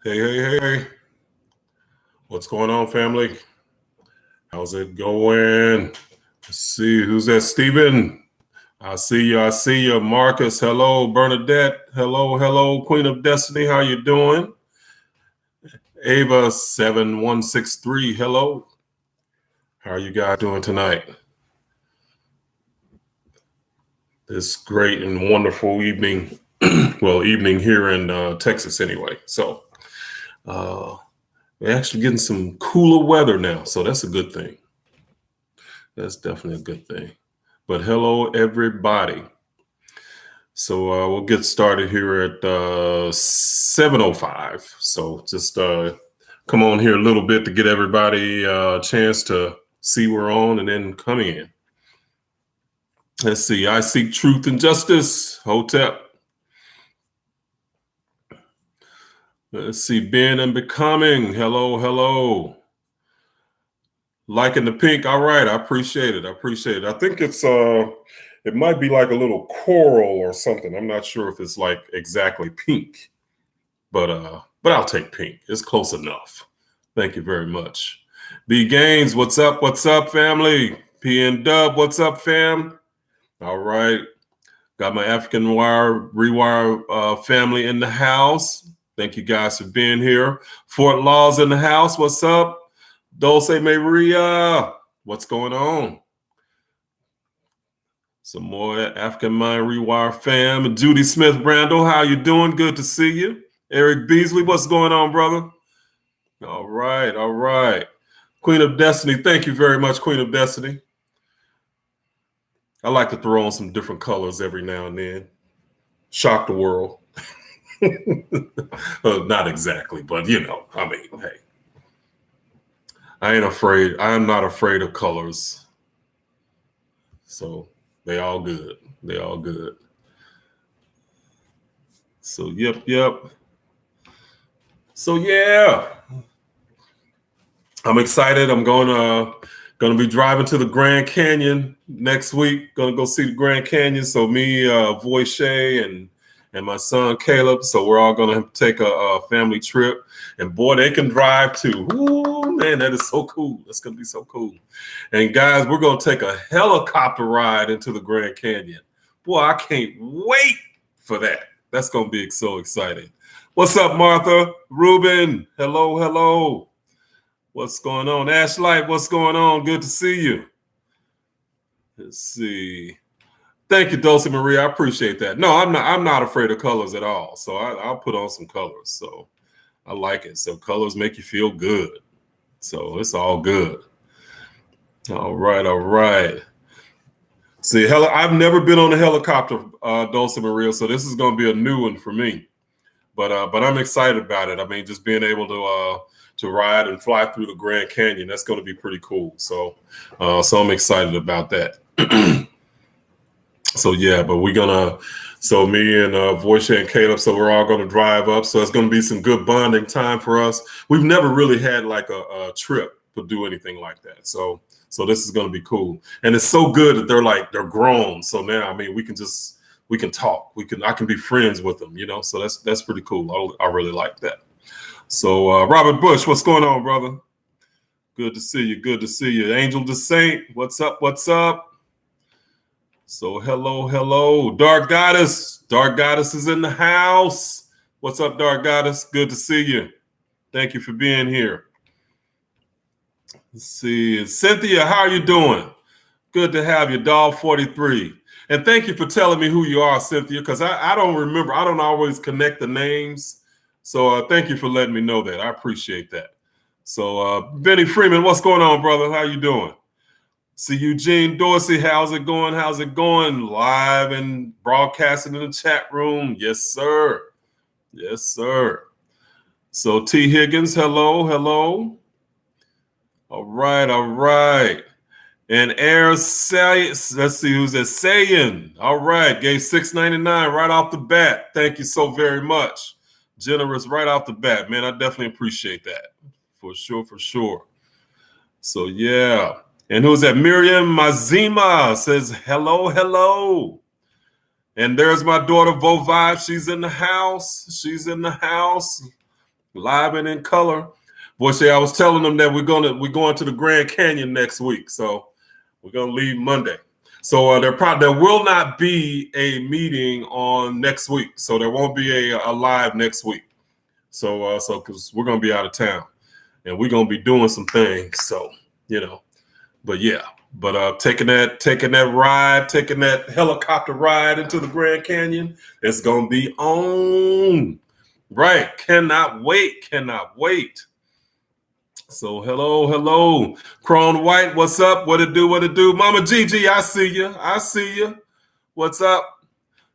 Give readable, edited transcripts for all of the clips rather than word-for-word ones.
Hey. What's going on, family? How's it going? Let's see, who's that? Steven. I see you. Marcus, hello. Bernadette, hello. Queen of Destiny, how you doing? Ava 7163, hello. How are you guys doing tonight? This great and wonderful evening. Well, evening here in Texas anyway. So we're actually getting some cooler weather now, so that's a good thing. That's definitely a good thing. But hello, everybody. So we'll get started here at 7:05. So just come on here a little bit to get everybody a chance to see we're on and then come in. Let's see. I seek truth and justice. Hotep. Let's see. Ben and Becoming. Hello. Liking the pink. All right. I appreciate it. I think it's it might be like a little coral or something. I'm not sure if it's like exactly pink, but I'll take pink. It's close enough. Thank you very much. B Gaines, what's up, family? PN Dub, what's up, fam? All right. Got my African Rewire family in the house. Thank you guys for being here. Fort Law's in the house. What's up? Dulce Maria, what's going on? Some more African Mind Rewire fam. Judy Smith Brandel, how you doing? Good to see you. Eric Beasley, what's going on, brother? All right. Queen of Destiny, thank you very much, Queen of Destiny. I like to throw on some different colors every now and then. Shock the world. Not exactly, but hey. I'm not afraid of colors. So they all good. So yep. So yeah. I'm excited. I'm gonna be driving to the Grand Canyon next week. Gonna go see the Grand Canyon. So me, Voche, and my son Caleb. So we're all gonna take a family trip. And boy, they can drive too. Ooh, man, that is so cool. That's gonna be so cool. And guys, we're gonna take a helicopter ride into the Grand Canyon. Boy, I can't wait for that. That's gonna be so exciting. What's up, Martha? Ruben, hello. What's going on? Ashlight, what's going on? Good to see you. Let's see. Thank you, Dulce Maria. I appreciate that. No, I'm not afraid of colors at all. So I'll put on some colors. So I like it. So colors make you feel good. So it's all good. All right. See, I've never been on a helicopter, Dulce Maria. So this is going to be a new one for me. But I'm excited about it. I mean, just being able to ride and fly through the Grand Canyon, that's going to be pretty cool. So I'm excited about that. So yeah, but me and Voche and Caleb, so we're all going to drive up. So it's going to be some good bonding time for us. We've never really had like a trip to do anything like that. So this is going to be cool. And it's so good that they're grown. So now, I mean, we can talk. I can be friends with them, so that's pretty cool. I really like that. So Robert Bush, what's going on, brother? Good to see you. Angel the Saint, what's up? So hello. Dark Goddess is in the house. What's up, Dark Goddess? Good to see you. Thank you for being here. Let's see. Cynthia, how are you doing? Good to have you, Doll 43. And thank you for telling me who you are, Cynthia, because I don't remember. I don't always connect the names. So thank you for letting me know that. I appreciate that. So Benny Freeman, what's going on, brother? How you doing? See Eugene Dorsey, how's it going? Live and broadcasting in the chat room. Yes, sir. So T. Higgins, hello. All right. And Air Say, let's see who's that. Sayin. All right, gave $6.99 right off the bat. Thank you so very much. Generous right off the bat, man. I definitely appreciate that. For sure. So yeah. And who's that? Miriam Mazima says hello. And there's my daughter Voche. She's in the house. live and in color. Voche, I was telling them that we're going to the Grand Canyon next week, so we're gonna leave Monday. So there will not be a meeting on next week, so there won't be a live next week. So because we're gonna be out of town and we're gonna be doing some things, so but yeah. But taking that ride, taking that helicopter ride into the Grand Canyon, it's gonna be on. Right. Cannot wait. So hello. Crone White, what's up? What it do? Mama Gigi, I see you. What's up?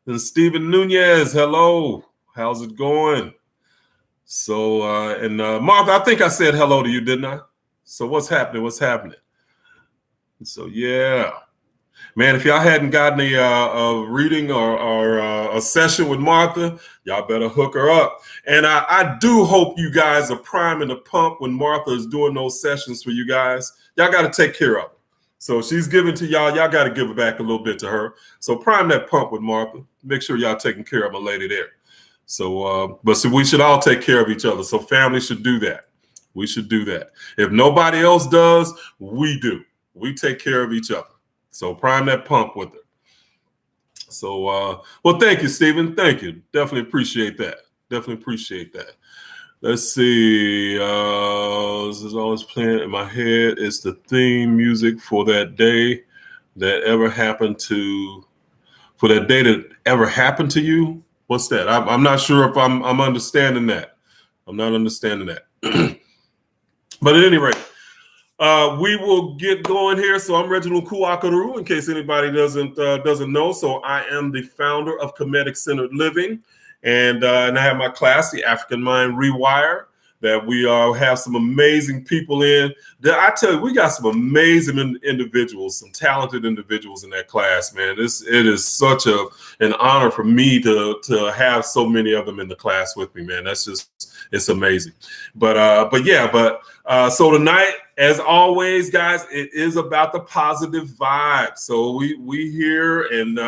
And Stephen Nunez, hello. How's it going? So and Martha, I think I said hello to you, didn't I? So what's happening? So yeah, man, if y'all hadn't gotten a reading or a session with Martha, y'all better hook her up. And I do hope you guys are priming the pump when Martha is doing those sessions for you guys. Y'all got to take care of her. So she's giving to y'all. Y'all got to give it back a little bit to her. So prime that pump with Martha. Make sure y'all taking care of my lady there. So, but we should all take care of each other. So family should do that. We should do that. If nobody else does, we do. We take care of each other. So prime that pump with her. So, well, thank you, Stephen. Thank you. Definitely appreciate that. Let's see. This is always playing in my head. It's the theme music for that day that ever happened to you. What's that? I'm not sure if I'm understanding that. I'm not understanding that. But at any rate, we will get going here. So I'm Reginald Kuakaru, in case anybody doesn't know. So I am the founder of Kemetic Centered Living, and I have my class, the African Mind Rewire, that we have some amazing people in. I tell you, we got some amazing individuals, some talented individuals in that class, man. It is such an honor for me to have so many of them in the class with me, man. It's amazing. But so tonight, as always, guys, it is about the positive vibe. So we here and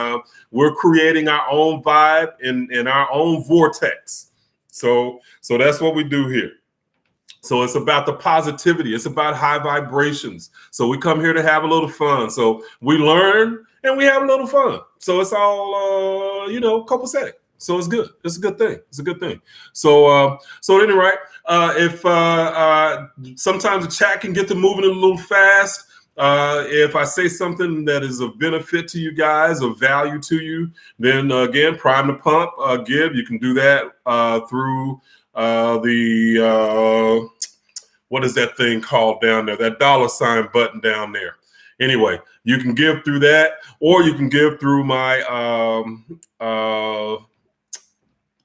we're creating our own vibe in our own vortex. So that's what we do here. So it's about the positivity. It's about high vibrations. So we come here to have a little fun. So we learn and we have a little fun. So it's all copacetic. So it's good. It's a good thing. So at any rate, if sometimes the chat can get to moving a little fast. If I say something that is of benefit to you guys, of value to you, then again, prime the pump, give. You can do that through the what is that thing called down there? That $ button down there. Anyway, you can give through that, or you can give through my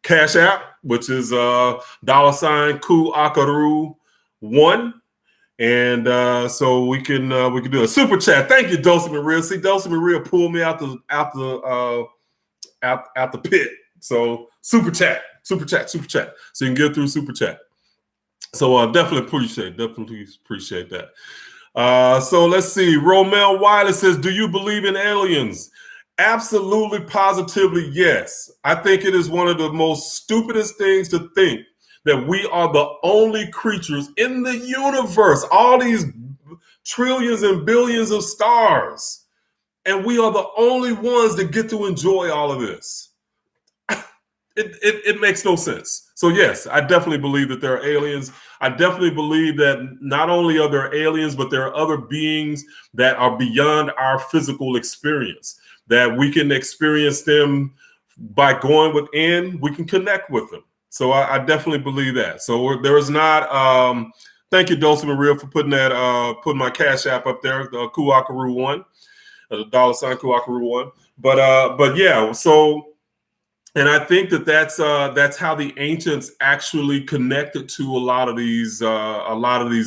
Cash App, which is $Kuakaru1. And so we can do a super chat. Thank you, Dulcie Maria. See, Dulcie Maria pulled me out the pit. So super chat. So you can get through super chat. So definitely appreciate that. So let's see. Romel Wiley says, "Do you believe in aliens?" Absolutely, positively, yes. I think it is one of the most stupidest things to think that we are the only creatures in the universe, all these trillions and billions of stars, and we are the only ones that get to enjoy all of this. It makes no sense. So yes, I definitely believe that there are aliens. I definitely believe that not only are there aliens, but there are other beings that are beyond our physical experience, that we can experience them by going within. We can connect with them. So I definitely believe that. So there is not. Thank you, Dulce Maria, for putting my Cash App up there, the Kuakaru1, the $ Kuakaru1. But yeah. So, and I think that's how the ancients actually connected to a lot of these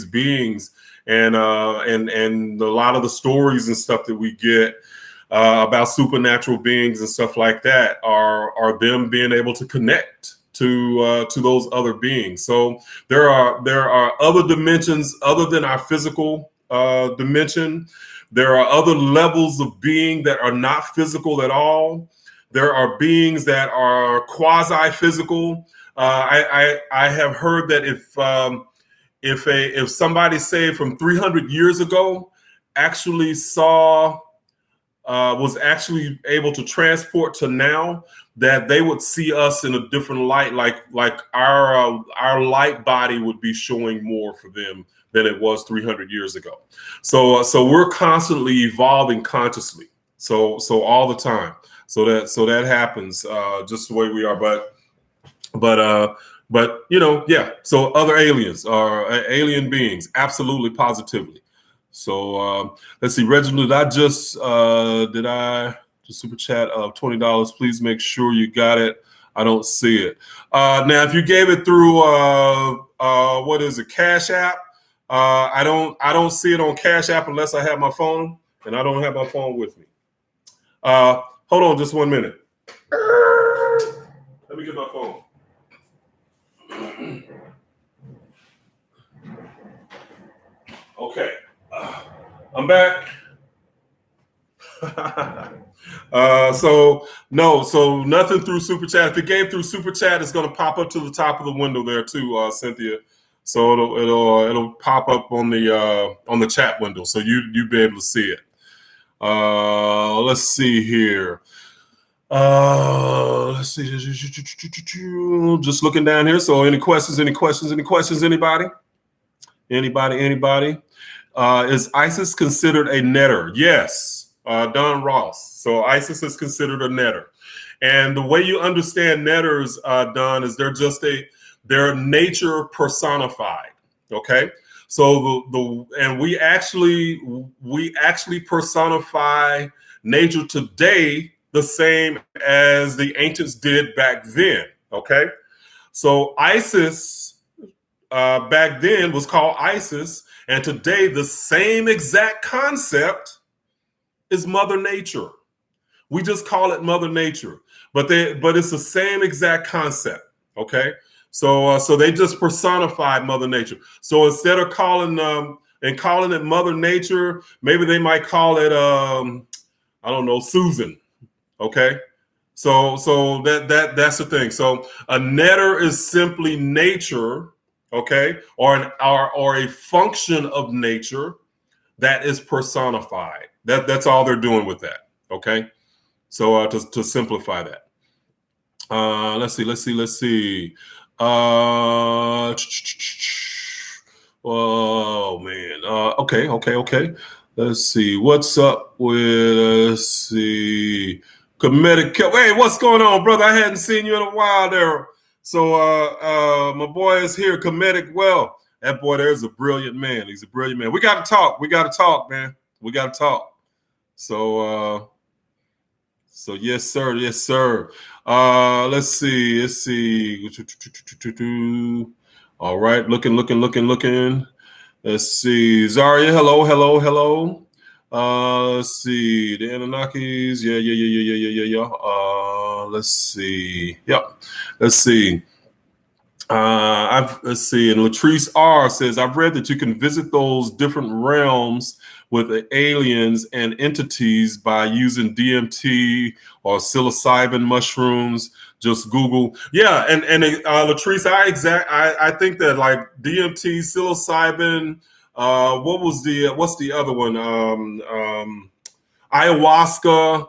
beings, and a lot of the stories and stuff that we get about supernatural beings and stuff like that are them being able to connect to those other beings. So there are other dimensions other than our physical dimension. There are other levels of being that are not physical at all. There are beings that are quasi-physical. I have heard that if somebody, say, from 300 years ago actually was actually able to transport to now, that they would see us in a different light, like our light body would be showing more for them than it was 300 years ago. So we're constantly evolving consciously. So all the time. So that happens just the way we are. But yeah. So other aliens are alien beings, absolutely, positively. So let's see, Reginald, I just super chat of $20. Please make sure you got it. I don't see it. Now, if you gave it through what is it, Cash App? I don't see it on Cash App unless I have my phone, and I don't have my phone with me. Hold on just 1 minute. Let me get my phone. Okay. I'm back. So nothing through Super Chat. If it came through Super Chat, it's going to pop up to the top of the window there too, Cynthia. So it'll pop up on the chat window, so you'll be able to see it. Let's see here. Let's see. Just looking down here. So any questions? Anybody? Is ISIS considered a netter? Yes, Don Ross. So ISIS is considered a netter. And the way you understand netters, Don, is they're nature personified. Okay. So we actually personify nature today the same as the ancients did back then. Okay. So ISIS back then was called ISIS, and today the same exact concept is Mother Nature. We just call it Mother Nature, but it's the same exact concept. Okay, so they just personified Mother Nature. So instead of calling it Mother Nature, maybe they might call it I don't know, Susan. Okay. So that's the thing. So a netter is simply nature, okay, or a function of nature that is personified. That's all they're doing with that. Okay. So to simplify that. Let's see. Oh man. Okay. Let's see. What's up with Kemetic Q A. Hey, what's going on, brother? I hadn't seen you in a while there. So my boy is here, Kemetic. Well, that boy there's a brilliant man. He's a brilliant man. We got to talk, man. We got to talk. So yes, sir. Let's see. All right, looking. Let's see. Zaria, hello. Let's see. The Anunnakis. Yeah. Let's see. Yep. Let's see. Let's see. And Latrice R says, I've read that you can visit those different realms with the aliens and entities by using DMT or psilocybin mushrooms. Just Google. Yeah, and Latrice, I think that like DMT, psilocybin. What's the other one? Ayahuasca.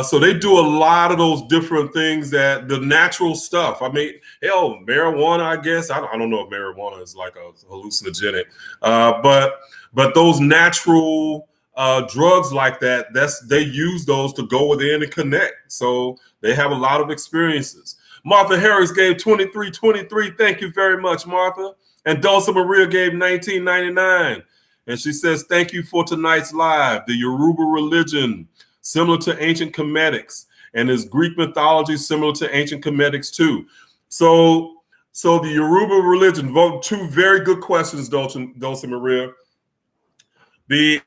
So they do a lot of those different things, that the natural stuff. I mean, hell, marijuana, I guess. I don't know if marijuana is like a hallucinogenic, but those natural drugs like that, they use those to go within and connect. So they have a lot of experiences. Martha Harris gave 2323. Thank you very much, Martha. And Dulce Maria gave 1999. And she says, thank you for tonight's live. The Yoruba religion, similar to ancient Kemetics, and is Greek mythology similar to ancient Kemetics too. So the Yoruba religion, two very good questions, Dulce Maria. The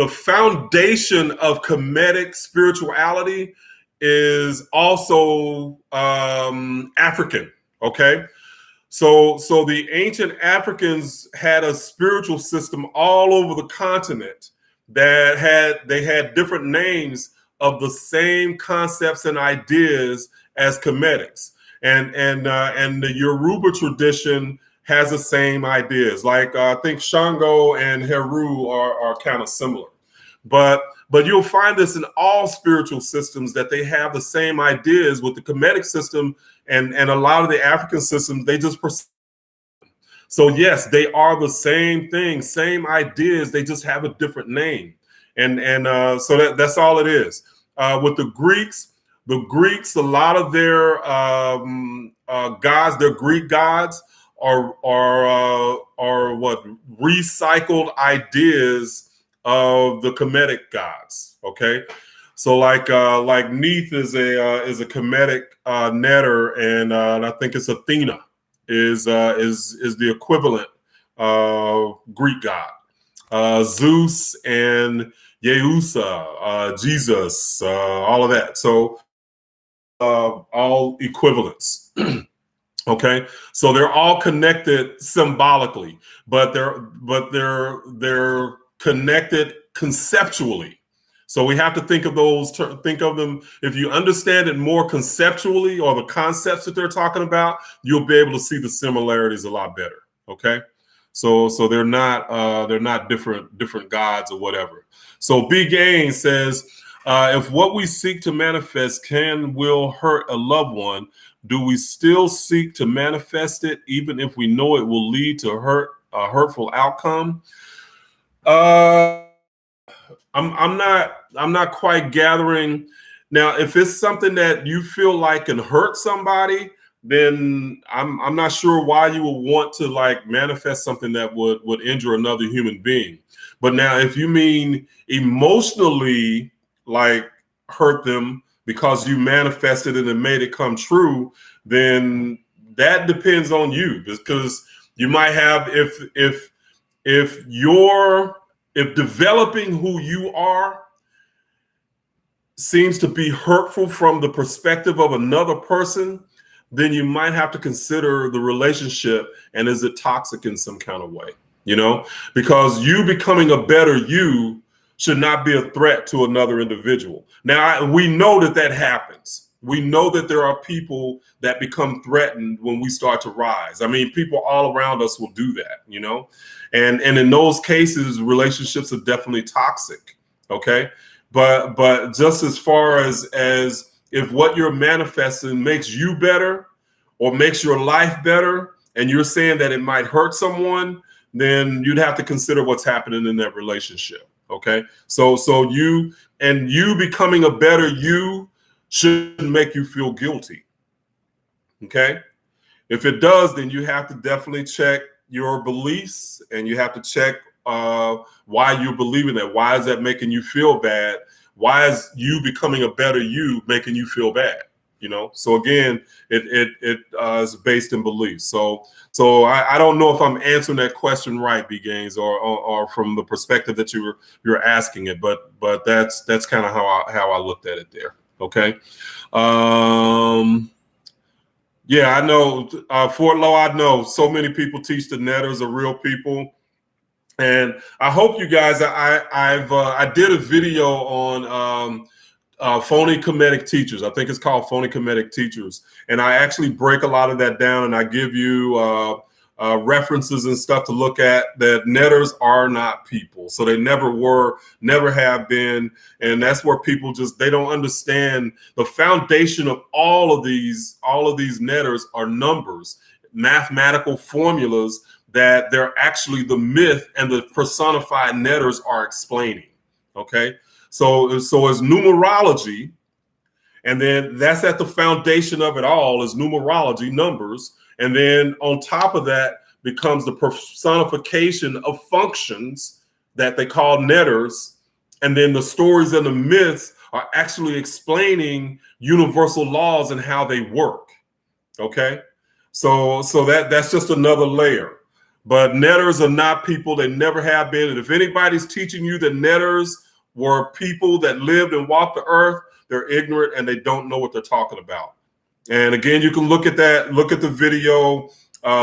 foundation of Kemetic spirituality is also African, okay? So the ancient Africans had a spiritual system all over the continent that had different names of the same concepts and ideas as Kemetics. and the Yoruba tradition has the same ideas. Like I think Shango and Heru are kind of similar, but you'll find this in all spiritual systems that they have the same ideas. With the Kemetic system and a lot of the African systems, they just so yes, they are the same thing, same ideas. They just have a different name, and so that's all it is. With the Greeks, a lot of their gods, their Greek gods, are what recycled ideas of the Kemetic gods. Okay, so like Neith is a Kemetic netter, and I think it's Athena is the equivalent Greek god. Zeus and Yeusa, Jesus, all of that. So all equivalents. Okay, so they're all connected symbolically, but they're connected conceptually. So we have to think of think of them. If you understand it more conceptually, or the concepts that they're talking about, you'll be able to see the similarities a lot better. Okay, so they're not different gods or whatever. So B Gain says, if what we seek to manifest will hurt a loved one, do we still seek to manifest it even if we know it will lead to a hurtful outcome? I'm not quite gathering. Now, if it's something that you feel like can hurt somebody, then I'm not sure why you would want to like manifest something that would injure another human being. But now, if you mean emotionally like hurt them because you manifested it and made it come true, then that depends on you, because you might have if developing who you are seems to be hurtful from the perspective of another person, then you might have to consider the relationship, and is it toxic in some kind of way, because you becoming a better you should not be a threat to another individual. Now, we know that happens. We know that there are people that become threatened when we start to rise. I mean, people all around us will do that, and in those cases, relationships are definitely toxic. Okay, but just as far as if what you're manifesting makes you better or makes your life better, and you're saying that it might hurt someone, then you'd have to consider what's happening in that relationship. Okay, so you becoming a better you shouldn't make you feel guilty. Okay, if it does, then you have to definitely check your beliefs, and you have to check why you're believing that. Why is that making you feel bad? Why is you becoming a better you making you feel bad? So again, it is based in beliefs. So I don't know if I'm answering that question right, B Gaines, or from the perspective that you're asking it, but that's kind of how I looked at it there. Okay. Yeah, I know Fort Law. I know so many people teach the netters are real people, and I hope you guys. I did a video on phony Kemetic teachers. I think it's called Phony Kemetic Teachers, and I actually break a lot of that down, and I give you references and stuff to look at. That netters are not people, so they never were, never have been, and that's where people they don't understand the foundation of all of these netters are numbers, mathematical formulas that they're actually the myth and the personified netters are explaining. Okay. So as numerology, and then that's at the foundation of it all is numerology, numbers. And then on top of that becomes the personification of functions that they call netters. And then the stories and the myths are actually explaining universal laws and how they work. Okay. So that's just another layer. But netters are not people. They never have been. And if anybody's teaching you that netters were people that lived and walked the earth, they're ignorant and they don't know what they're talking about. And again, you can look at the video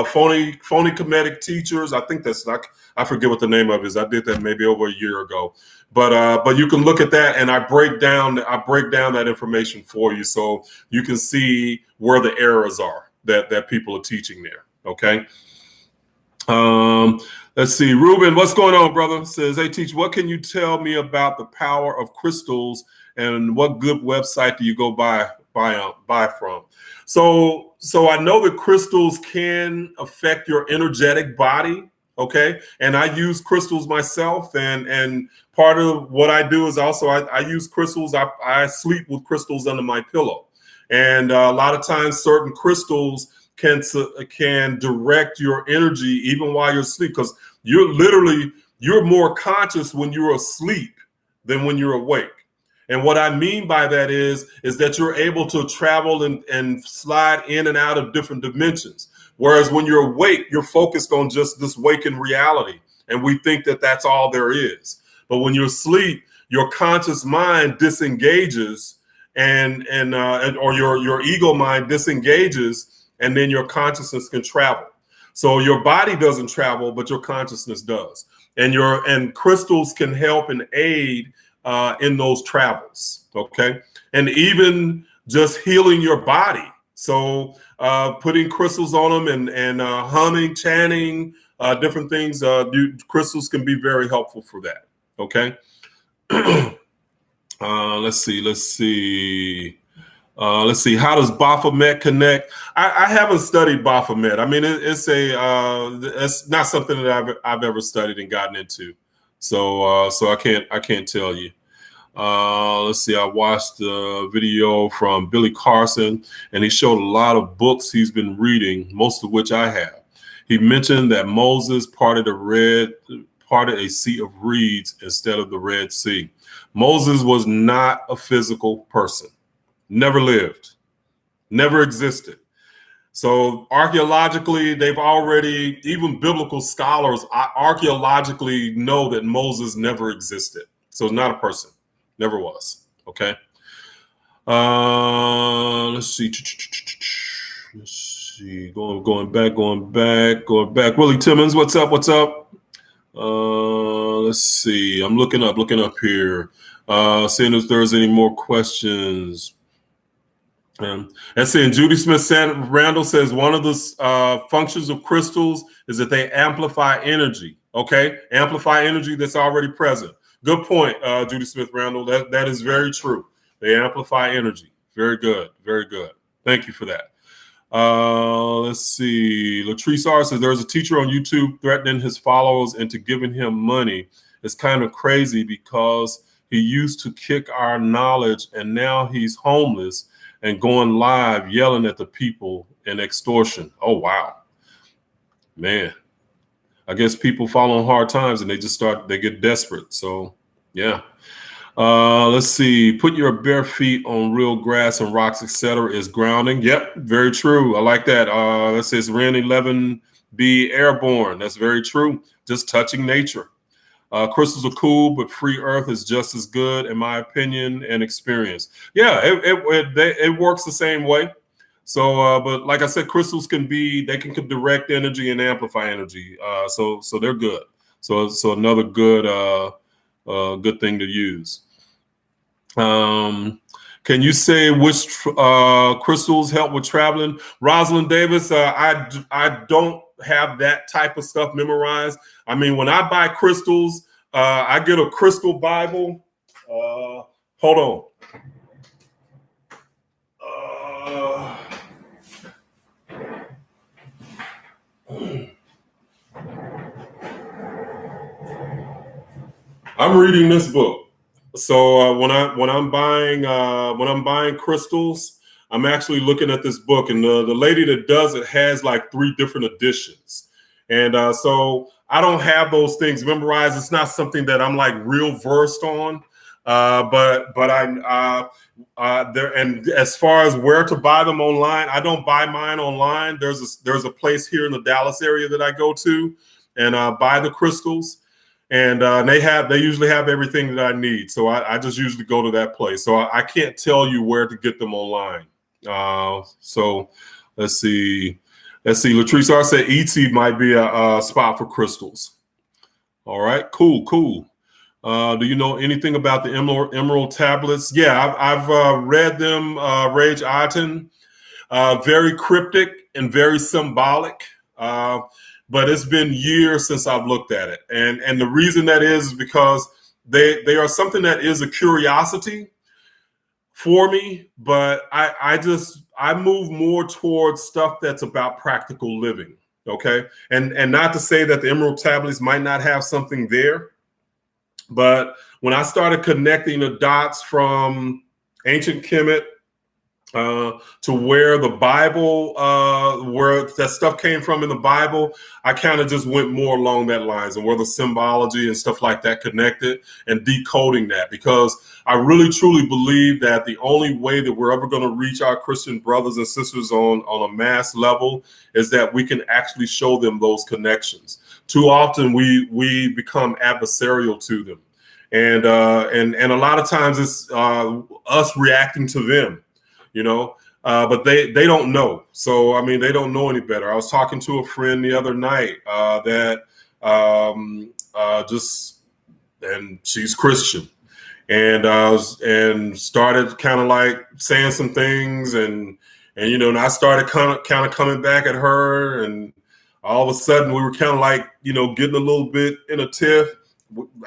phony Kemetic teachers. I think that's not, I forget what the name of it is. I did that maybe over a year ago. But you can look at that, and I break down that information for you, so you can see where the errors are that people are teaching there. Okay. Let's see. Ruben, what's going on, brother? Says, hey, teach, what can you tell me about the power of crystals, and what good website do you go buy from? So I know that crystals can affect your energetic body. Okay. And I use crystals myself, and part of what I do is also I use crystals. I sleep with crystals under my pillow. And a lot of times certain crystals can direct your energy even while you're asleep, because you're more conscious when you're asleep than when you're awake. And what I mean by that is that you're able to travel and slide in and out of different dimensions. Whereas when you're awake, you're focused on just this waking reality. And we think that that's all there is. But when you're asleep, your conscious mind disengages or your ego mind disengages, and then your consciousness can travel. So your body doesn't travel, but your consciousness does. And crystals can help and aid in those travels, okay? And even just healing your body. So putting crystals on them and humming, chanting, different things, crystals can be very helpful for that, okay? Let's see. How does Baphomet connect? I haven't studied Baphomet. I mean, it's not something that I've ever studied and gotten into. So I can't tell you. Let's see. I watched a video from Billy Carson, and he showed a lot of books he's been reading, most of which I have. He mentioned that Moses parted a sea of reeds instead of the Red Sea. Moses was not a physical person. Never lived, never existed. So archaeologically, even biblical scholars archaeologically know that Moses never existed. So it's not a person, never was. Okay. Let's see. Going back. Willie Timmons, what's up? Let's see. I'm looking up here. Seeing if there's any more questions. And seeing Judy Smith Randall says one of the functions of crystals is that they amplify energy. Okay, amplify energy that's already present. Good point, Judy Smith Randall. That is very true. They amplify energy. Very good. Thank you for that. Let's see. Latrice R says there's a teacher on YouTube threatening his followers into giving him money. It's kind of crazy because he used to kick our knowledge, and now he's homeless and going live yelling at the people in extortion. Oh, wow. Man, I guess people fall on hard times and they get desperate. So, yeah. Let's see. Put your bare feet on real grass and rocks, etc. is grounding. Yep, very true. I like that. That says Ren 11B Airborne. That's very true. Just touching nature. Crystals are cool, but free earth is just as good, in my opinion and experience. Yeah, it works the same way. So, but like I said, crystals can direct energy and amplify energy. So they're good. So another good thing to use. Can you say which crystals help with traveling? Rosalind Davis, I don't have that type of stuff memorized. I mean, when I buy crystals, I get a crystal Bible. Hold on. I'm reading this book. So when I'm buying crystals, I'm actually looking at this book, and the lady that does it has like 3 different editions. And so I don't have those things memorized. It's not something that I'm like real versed on. But I there, and as far as where to buy them online, I don't buy mine online. There's a place here in the Dallas area that I go to and buy the crystals. And they usually have everything that I need. So I just usually go to that place. So I can't tell you where to get them online. So let's see. Let's see. Latrice R said ET might be a spot for crystals. All right, cool. Do you know anything about the emerald tablets? Yeah, I've read them, Rage Aten. Very cryptic and very symbolic. But it's been years since I've looked at it. And the reason that is because they are something that is a curiosity for me, but I move more towards stuff that's about practical living. Okay. And not to say that the emerald tablets might not have something there, but when I started connecting the dots from ancient Kemet to where the Bible, where that stuff came from in the Bible, I kind of just went more along that lines and where the symbology and stuff like that connected and decoding that, because I really truly believe that the only way that we're ever going to reach our Christian brothers and sisters on a mass level is that we can actually show them those connections. Too often we become adversarial to them, and a lot of times it's us reacting to them. But they don't know. So, I mean, they don't know any better. I was talking to a friend the other night and she's Christian, and started kind of like saying some things, and I started kind of coming back at her, and all of a sudden we were kind of like, getting a little bit in a tiff.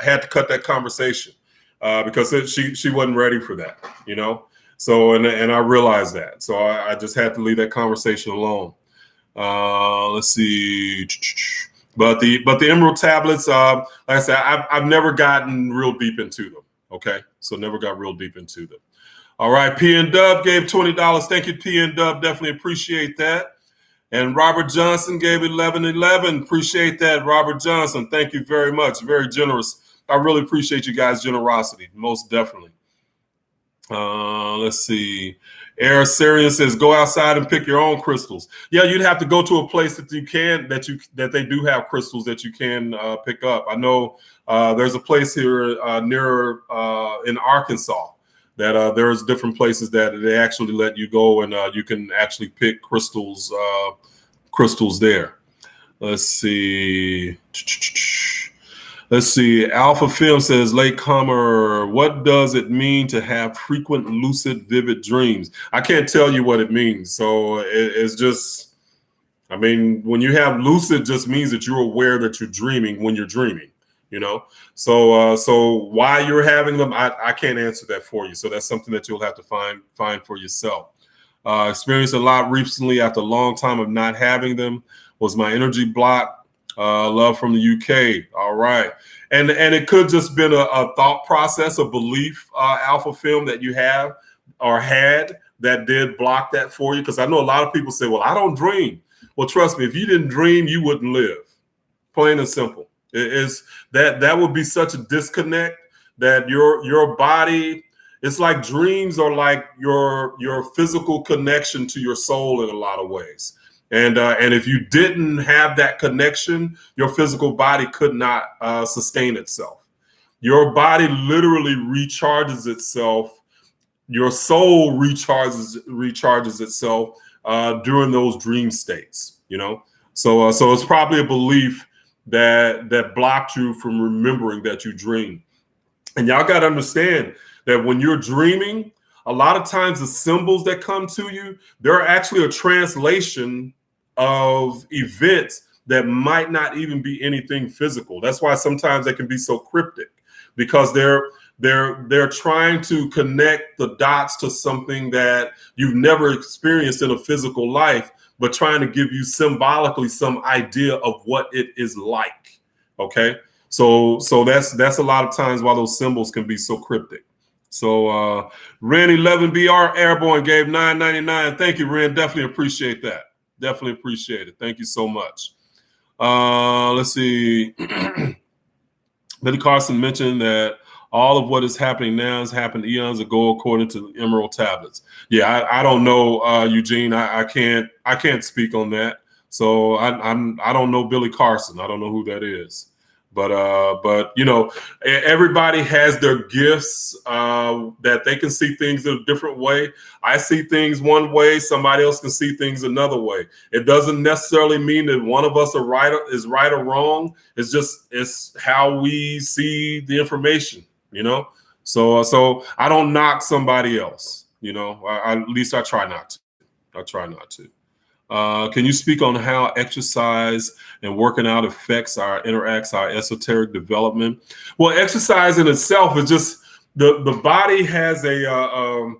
I had to cut that conversation because she wasn't ready for that, So, and I realized that. So I just had to leave that conversation alone. Let's see. But the emerald tablets, like I said, I've never gotten real deep into them. Okay. So never got real deep into them. All right. P and Dub gave $20. Thank you, P and Dub. Definitely appreciate that. And Robert Johnson gave $11.11. Appreciate that, Robert Johnson. Thank you very much. Very generous. I really appreciate you guys' generosity. Most definitely. Let's see. Air Syrian says, go outside and pick your own crystals. Yeah, you'd have to go to a place that that they do have crystals that you can pick up. I know there's a place here near in Arkansas that there's different places that they actually let you go and you can actually pick crystals there. Let's see. Alpha Film says, latecomer, what does it mean to have frequent lucid vivid dreams? I can't tell you what it means. So it's just, I mean, when you have lucid, just means that you're aware that you're dreaming when you're dreaming, So why you're having them, I can't answer that for you. So that's something that you'll have to find for yourself. Experienced a lot recently after a long time of not having them. Was my energy blocked? Love from the UK. All right. And it could just been a thought process, a belief, Alpha Film, that you have or had that did block that for you. Because I know a lot of people say, well, I don't dream. Well, trust me, if you didn't dream, you wouldn't live. Plain and simple. It is that would be such a disconnect that your body, it's like dreams are like your physical connection to your soul in a lot of ways. And if you didn't have that connection, your physical body could not sustain itself. Your body literally recharges itself. Your soul recharges itself during those dream states. So it's probably a belief that blocked you from remembering that you dream. And y'all got to understand that when you're dreaming, a lot of times the symbols that come to you, they're actually a translation of events that might not even be anything physical. That's why sometimes they can be so cryptic, because they're trying to connect the dots to something that you've never experienced in a physical life, but trying to give you symbolically some idea of what it is like. Okay. So that's a lot of times why those symbols can be so cryptic. So Ren 11BR Airborne gave $9.99. Thank you, Ren. Definitely appreciate that. Definitely appreciate it. Thank you so much. Let's see. Billy Carson mentioned that all of what is happening now has happened eons ago, according to the Emerald Tablets. Yeah, I don't know, Eugene. I can't speak on that. So I don't know Billy Carson. I don't know who that is. But you know, everybody has their gifts that they can see things in a different way. I see things one way, somebody else can see things another way. It doesn't necessarily mean that one of us is right or wrong. It's how we see the information, you know. So I don't knock somebody else, you know. At least I try not to. I try not to. Can you speak on how exercise and working out interacts our esoteric development? Well, exercise in itself is just the body has an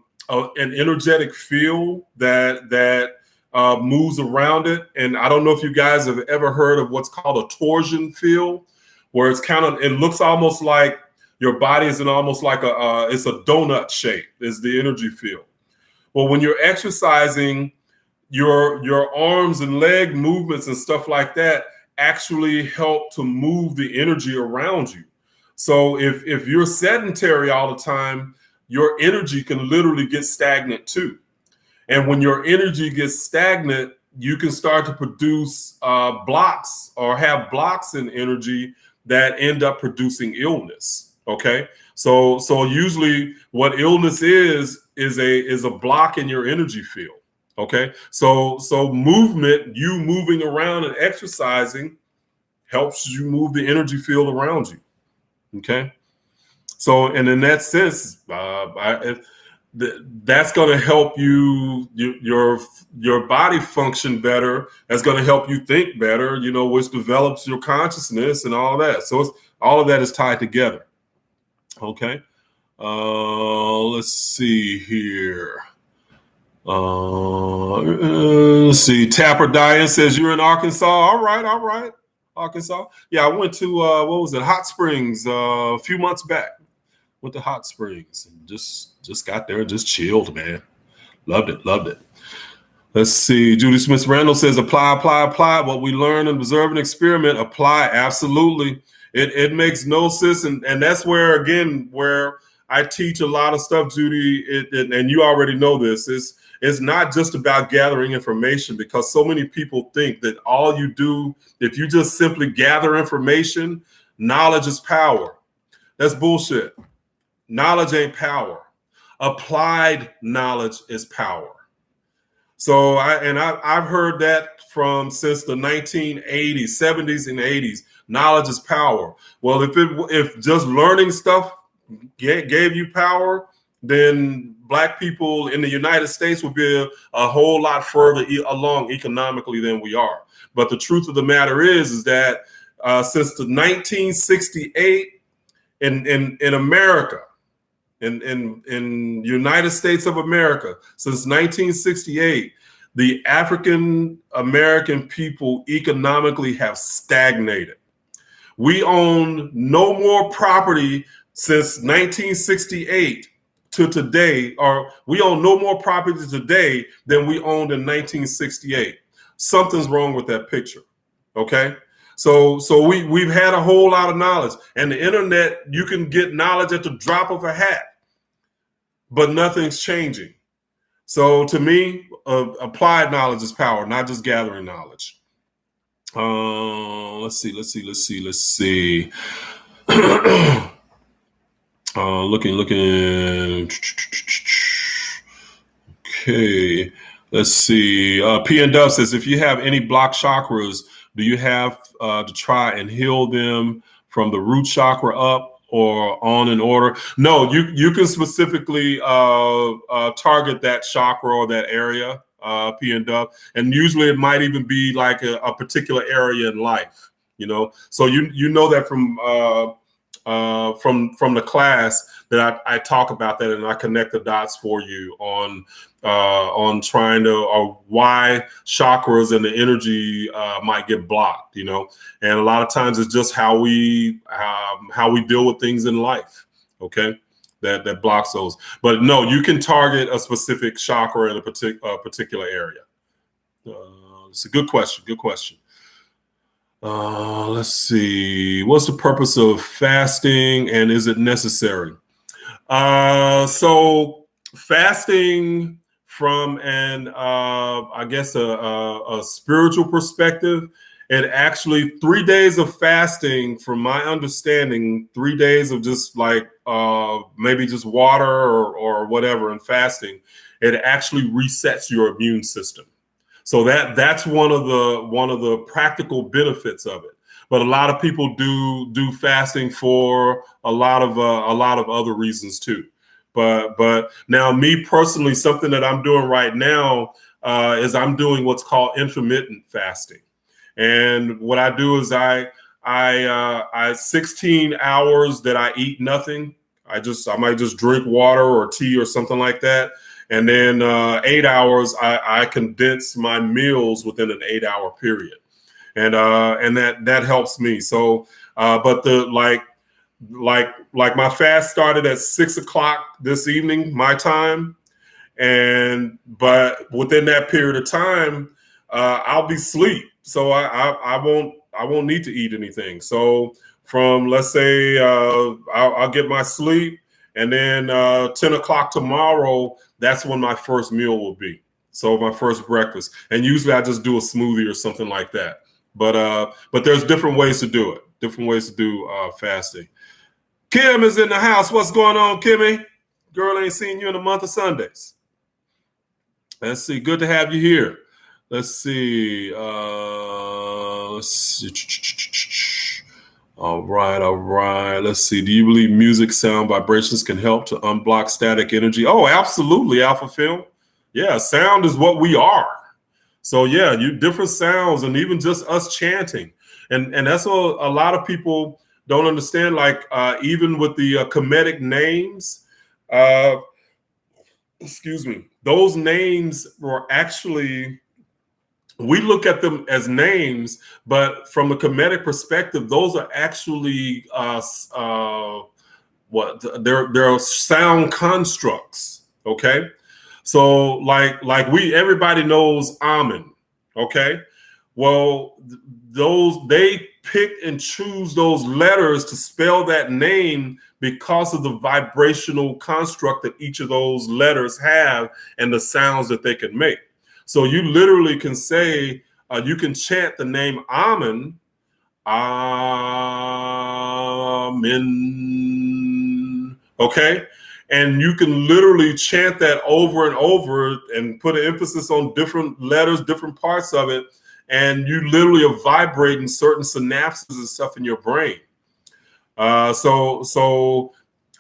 energetic field that moves around it. And I don't know if you guys have ever heard of what's called a torsion field, where it looks almost like your body is almost like it's a donut shape is the energy field. Well, when you're exercising, your arms and leg movements and stuff like that actually help to move the energy around you. So if you're sedentary all the time, your energy can literally get stagnant too. And when your energy gets stagnant, you can start to produce blocks or have blocks in energy that end up producing illness. Okay. So usually what illness is a block in your energy field. Okay, so movement, you moving around and exercising helps you move the energy field around you. Okay, so and in that sense, that's going to help your body function better. That's going to help you think better. You know, which develops your consciousness and all of that. So all of that is tied together. Okay, let's see here. Let's see. Tapper Diane says you're in Arkansas. All right. Arkansas. Yeah, I went to what was it? Hot Springs a few months back. Went to Hot Springs and just got there and just chilled, man. Loved it. Let's see. Judy Smith Randall says apply. What we learn and observe and experiment, apply. Absolutely. It makes no sense. And that's where I teach a lot of stuff, Judy, and you already know this. It's not just about gathering information, because so many people think that all you do, if you just simply gather information, knowledge is power. That's bullshit. Knowledge ain't power. Applied knowledge is power. So I've heard that since the 1980s, 70s, and 80s. Knowledge is power. Well, if just learning stuff gave you power, then Black people in the United States would be a whole lot further along economically than we are. But the truth of the matter is that since the 1968 in America, in United States of America, since 1968, the African American people economically have stagnated. We own no more property since 1968 to today, or we own no more property today than we owned in 1968. Something's wrong with that picture. Okay. So we've had a whole lot of knowledge, and the internet, you can get knowledge at the drop of a hat, but nothing's changing. So to me, applied knowledge is power, not just gathering knowledge. Let's see. Looking. Okay. Let's see. P and Dove says, if you have any blocked chakras, do you have to try and heal them from the root chakra up or on in order? No, you can specifically target that chakra or that area, P and Dove, and usually it might even be like a particular area in life, you know. So you know that from the class that I talk about that, and I connect the dots for you on trying to why chakras and the energy might get blocked, you know. And a lot of times it's just how we deal with things in life, okay, that blocks those. But no, you can target a specific chakra in a particular area. It's a good question. Let's see. What's the purpose of fasting, and is it necessary? So fasting from a spiritual perspective it actually 3 days of fasting, from my understanding, 3 days of just like maybe just water or whatever and fasting, it actually resets your immune system. So that's one of the practical benefits of it. But a lot of people do fasting for a lot of other reasons too. But now, me personally, something that I'm doing right now is I'm doing what's called intermittent fasting. And what I do is I 16 hours that I eat nothing. I might just drink water or tea or something like that. And then 8 hours, I condense my meals within an 8-hour period. And that helps me. So, but like my fast started at 6 o'clock this evening, my time. But within that period of time, I'll be asleep. So I won't need to eat anything. So from, let's say, I'll get my sleep, and then 10 o'clock tomorrow, that's when my first meal will be. So my first breakfast. And usually I just do a smoothie or something like that. But there's different ways to do it. Different ways to do fasting. Kim is in the house. What's going on, Kimmy? Girl, ain't seen you in a month of Sundays. Let's see. Good to have you here. Let's see. All right. Let's see. Do you believe music, sound, vibrations can help to unblock static energy? Oh, absolutely, Alpha Film. Yeah, sound is what we are. So yeah, different sounds, and even just us chanting. And that's what a lot of people don't understand. Like even with the Kemetic names, excuse me, those names were actually, we look at them as names, but from a Kemetic perspective, those are actually they're sound constructs. Okay, so like everybody knows Amen. Okay, well, they pick and choose those letters to spell that name because of the vibrational construct that each of those letters have and the sounds that they can make. So you literally can say, you can chant the name Amen, Amen, okay? And you can literally chant that over and over and put an emphasis on different letters, different parts of it, and you literally are vibrating certain synapses and stuff in your brain. So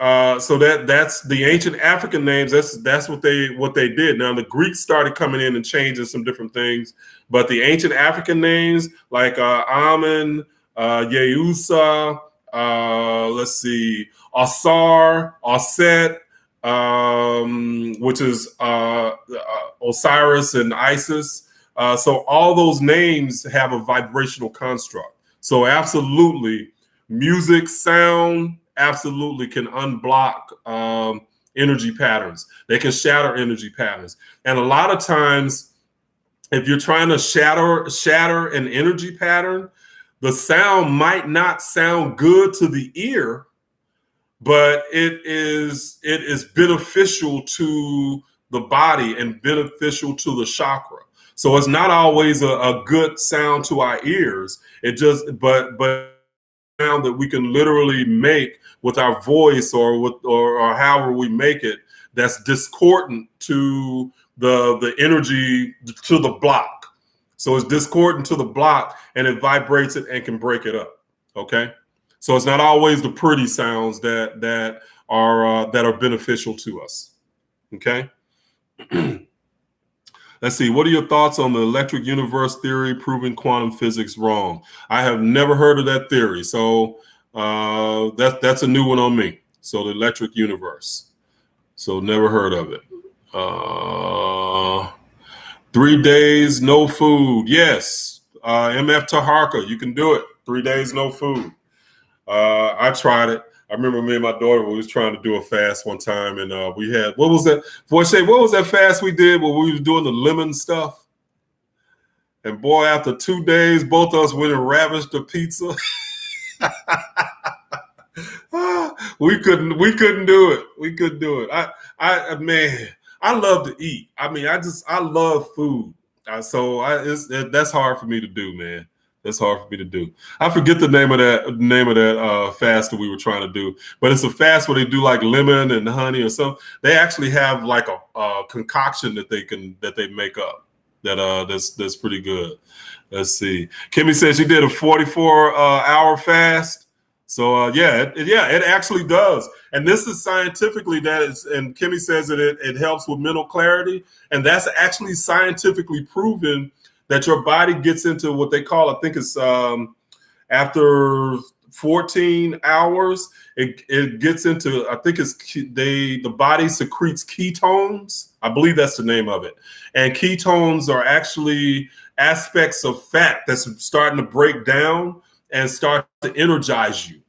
that's the ancient African names. That's what they did. Now the Greeks started coming in and changing some different things, but the ancient African names like Amen, Yeusa, let's see, Asar, Aset, which is Osiris and Isis. So all those names have a vibrational construct. So absolutely, music, sound, absolutely can unblock energy patterns. They can shatter energy patterns. And a lot of times, if you're trying to shatter an energy pattern, the sound might not sound good to the ear, but it is beneficial to the body and beneficial to the chakra. So it's not always a good sound to our ears. It just, but sound that we can literally make with our voice or however we make it, that's discordant to the energy, to the block. So it's discordant to the block, and it vibrates it and can break it up. Okay, so it's not always the pretty sounds that are beneficial to us. Okay. Let's see. What are your thoughts on the electric universe theory proving quantum physics wrong? I have never heard of that theory, so that's a new one on me. So the electric universe. So never heard of it. 3 days no food. Yes, MF Taharka, you can do it. 3 days no food. I tried it. I remember me and my daughter, we was trying to do a fast one time, and we had, what was that? Voche, what was that fast we did where we was doing the lemon stuff? And boy, after 2 days, both of us went and ravished the pizza. we couldn't do it. We couldn't do it. Man, I love to eat. I mean, I love food. That's hard for me to do, man. It's hard for me to do. I forget the name of that fast that we were trying to do, but it's a fast where they do like lemon and honey or something. They actually have like a concoction that they make up that's pretty good. Let's see. Kimmy says she did a 44-hour fast. So it actually does. And this is scientifically and Kimmy says that it helps with mental clarity, and that's actually scientifically proven that your body gets into what they call, I think it's after 14 hours, it gets into, I think it's the body secretes ketones. I believe that's the name of it. And ketones are actually aspects of fat that's starting to break down and start to energize you.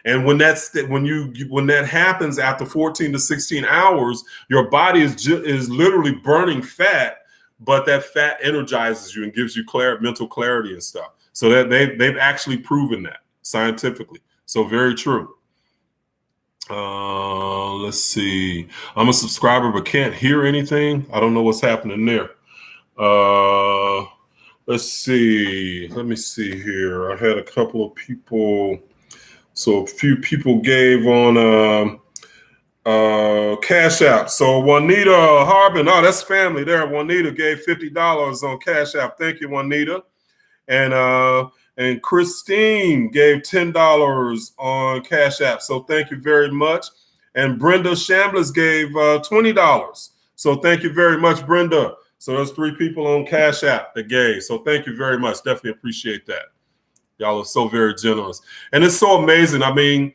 And when that happens after 14 to 16 hours, your body is literally burning fat, but that fat energizes you and gives you mental clarity and stuff. So that they've actually proven that scientifically. So very true. Let's see. I'm a subscriber but can't hear anything. I don't know what's happening there. Let's see. Let me see here. I had a couple of people. So a few people gave on Cash App. So Juanita Harbin, that's family there. Juanita gave $50 on Cash App. Thank you, Juanita. And Christine gave $10 on Cash App. So thank you very much. And Brenda Shambliss gave $20. So thank you very much, Brenda. So there's 3 people on Cash App that gave. So thank you very much. Definitely appreciate that. Y'all are so very generous. And it's so amazing. I mean,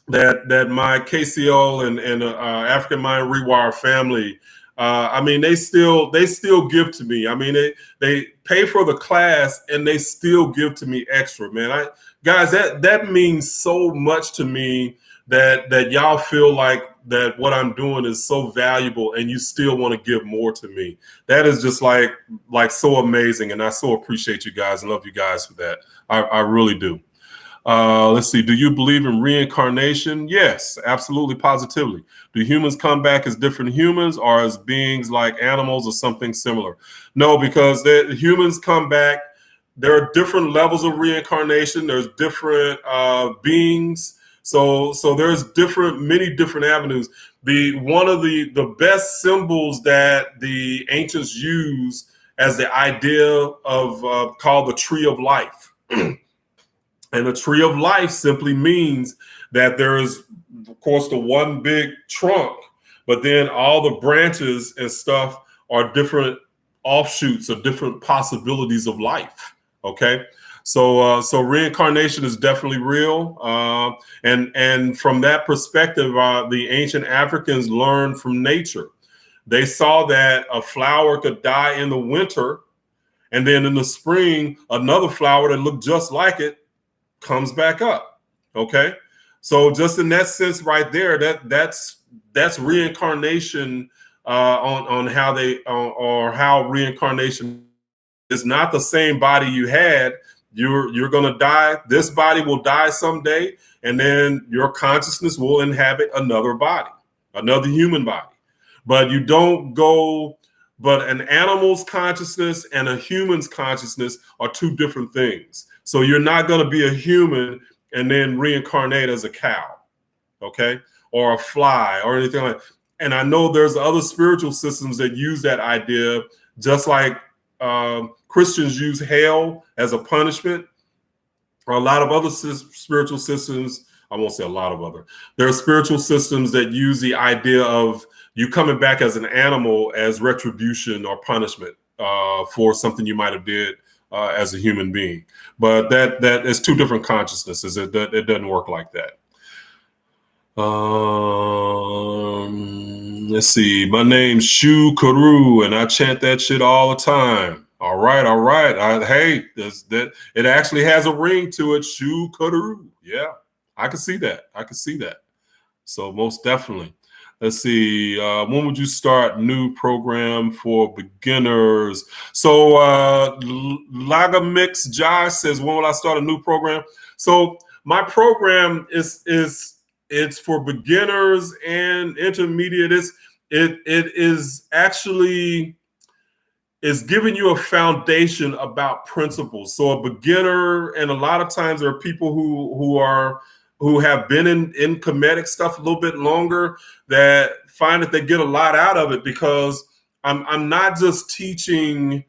that my KCO and African Mind Rewire family, I mean, they still give to me. I mean, they pay for the class and they still give to me extra, man. Guys, that means so much to me that y'all feel like that what I'm doing is so valuable and you still want to give more to me. That is just like so amazing. And I so appreciate you guys and love you guys for that. I really do. Let's see. Do you believe in reincarnation? Yes, absolutely, positively. Do humans come back as different humans or as beings like animals or something similar? No, because the humans come back. There are different levels of reincarnation. There's different beings. So there's many different avenues. One of the best symbols that the ancients use as the idea of called the tree of life. And the tree of life simply means that there is, of course, the one big trunk, but then all the branches and stuff are different offshoots of different possibilities of life. Okay. So reincarnation is definitely real. And from that perspective, the ancient Africans learned from nature. They saw that a flower could die in the winter, and then in the spring, another flower that looked just like it comes back up. Okay. So just in that sense right there, that's reincarnation on how or how reincarnation is not the same body you had. You're going to die. This body will die someday, and then your consciousness will inhabit another body, another human body. But you don't go, but an animal's consciousness and a human's consciousness are 2 different things. So you're not going to be a human and then reincarnate as a cow, okay, or a fly or anything like that. And I know there's other spiritual systems that use that idea, just like Christians use hell as a punishment, or a lot of other spiritual systems. I won't say a lot of other. There are spiritual systems that use the idea of you coming back as an animal as retribution or punishment for something you might have did as a human being. But that is 2 different consciousnesses. It doesn't work like that. Let's see. My name's Shu Karu, and I chant that shit all the time. All right. It actually has a ring to it. Shu Karu. Yeah, I can see that. So most definitely. Let's see. When would you start new program for beginners? So Lagamix Josh says, when will I start a new program? So my program it's for beginners and intermediate. It is actually is giving you a foundation about principles. So a beginner, and a lot of times there are people who have been in Kemetic stuff a little bit longer that find that they get a lot out of it, because I'm not just teaching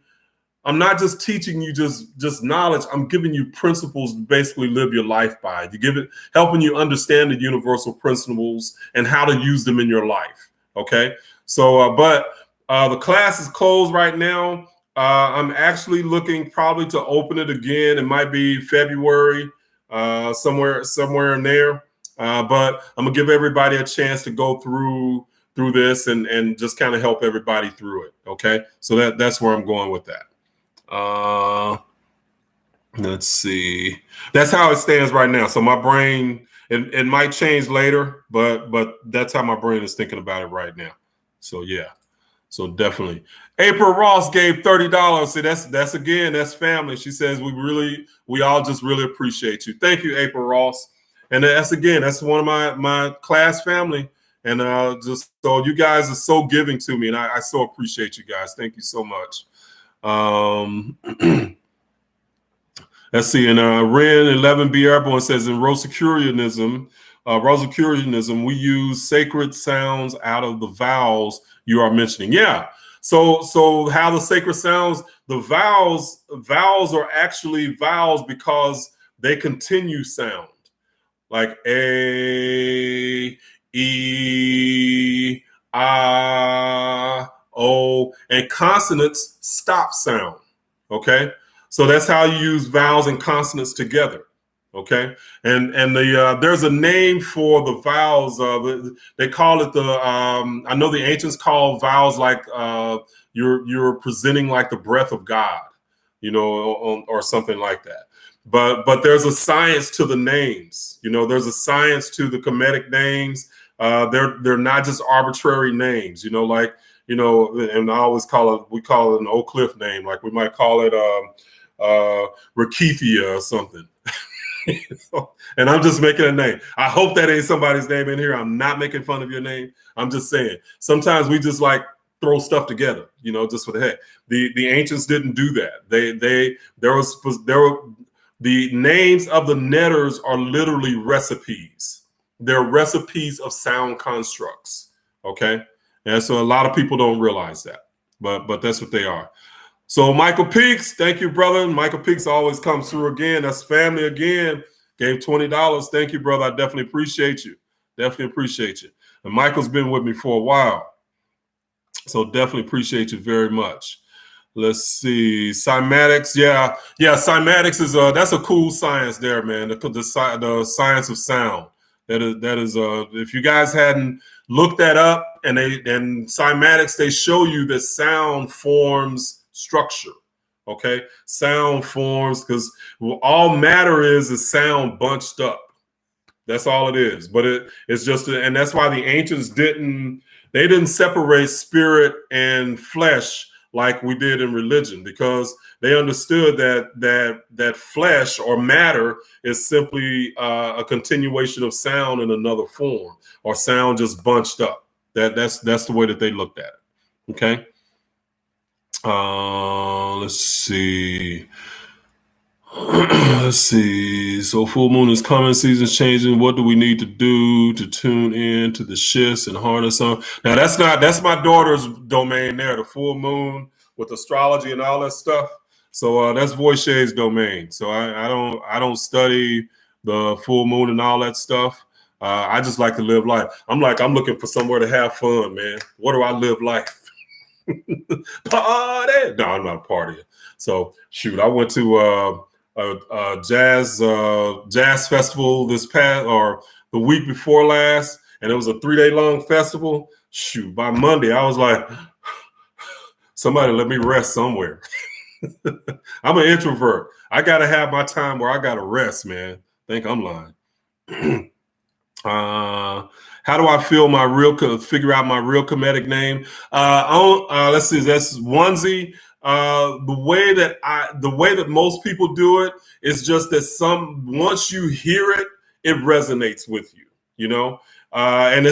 you just knowledge. I'm giving you principles to basically live your life by. Helping you understand the universal principles and how to use them in your life. Okay. So, but the class is closed right now. I'm actually looking probably to open it again. It might be February, somewhere in there. But I'm gonna give everybody a chance to go through this and just kind of help everybody through it. Okay. So that's where I'm going with that. Let's see. That's how it stands right now. So my brain, it might change later, but that's how my brain is thinking about it right now. So yeah. So definitely. April Ross gave $30. See, that's family. She says we all just really appreciate you. Thank you, April Ross. And that's one of my class family. And just so you guys are so giving to me, and I so appreciate you guys. Thank you so much. Let's see. And Ren 11B Airborne says in Rosicrucianism, we use sacred sounds out of the vowels you are mentioning. Yeah. So how the sacred sounds, the vowels are actually vowels because they continue sound, like A, E, Ah, O, and consonants stop sound. Okay. So that's how you use vowels and consonants together. Okay. And there's a name for the vowels. They call it I know the ancients call vowels like you're presenting like the breath of God, or something like that. But there's a science to the names. There's a science to the Kemetic names. They're not just arbitrary names. And I always we call it an Oak Cliff name. Like we might call it Rakithia or something. And I'm just making a name. I hope that ain't somebody's name in here. I'm not making fun of your name. I'm just saying sometimes we just like throw stuff together, just for the heck. The ancients didn't do that. The names of the netters are literally recipes. They're recipes of sound constructs. Okay. And so a lot of people don't realize that, but that's what they are. So Michael Peaks, thank you, brother. Michael Peaks always comes through again. That's family again. Gave $20. Thank you, brother. I definitely appreciate you. Definitely appreciate you. And Michael's been with me for a while. So definitely appreciate you very much. Let's see. Cymatics. Yeah. Cymatics is that's a cool science there, man. The science of sound. That is if you guys hadn't looked that up, and cymatics, they show you that sound forms structure. Okay, sound forms, because all matter is sound bunched up. That's all it is. But it's just, and that's why the ancients didn't separate spirit and flesh like we did in religion, because they understood that flesh or matter is simply a continuation of sound in another form, or sound just bunched up. That's the way that they looked at it. Okay. Let's see. Let's see. So full moon is coming, season's changing. What do we need to do to tune in to the shifts and harness on? Now that's my daughter's domain there, the full moon with astrology and all that stuff. So that's Voche's domain. So I don't study the full moon and all that stuff. I just like to live life. I'm looking for somewhere to have fun, man. Where do I live life? Party? No, I'm not a partier. So shoot, I went to a jazz festival the week before last, and it was a 3-day long festival. Shoot, by Monday I was like, somebody let me rest somewhere. I'm an introvert. I gotta have my time where I gotta rest, man. Think I'm lying. How do I figure out my real Kemetic name? Let's see. That's onesie. The way that most people do it is just that once you hear it, it resonates with you. And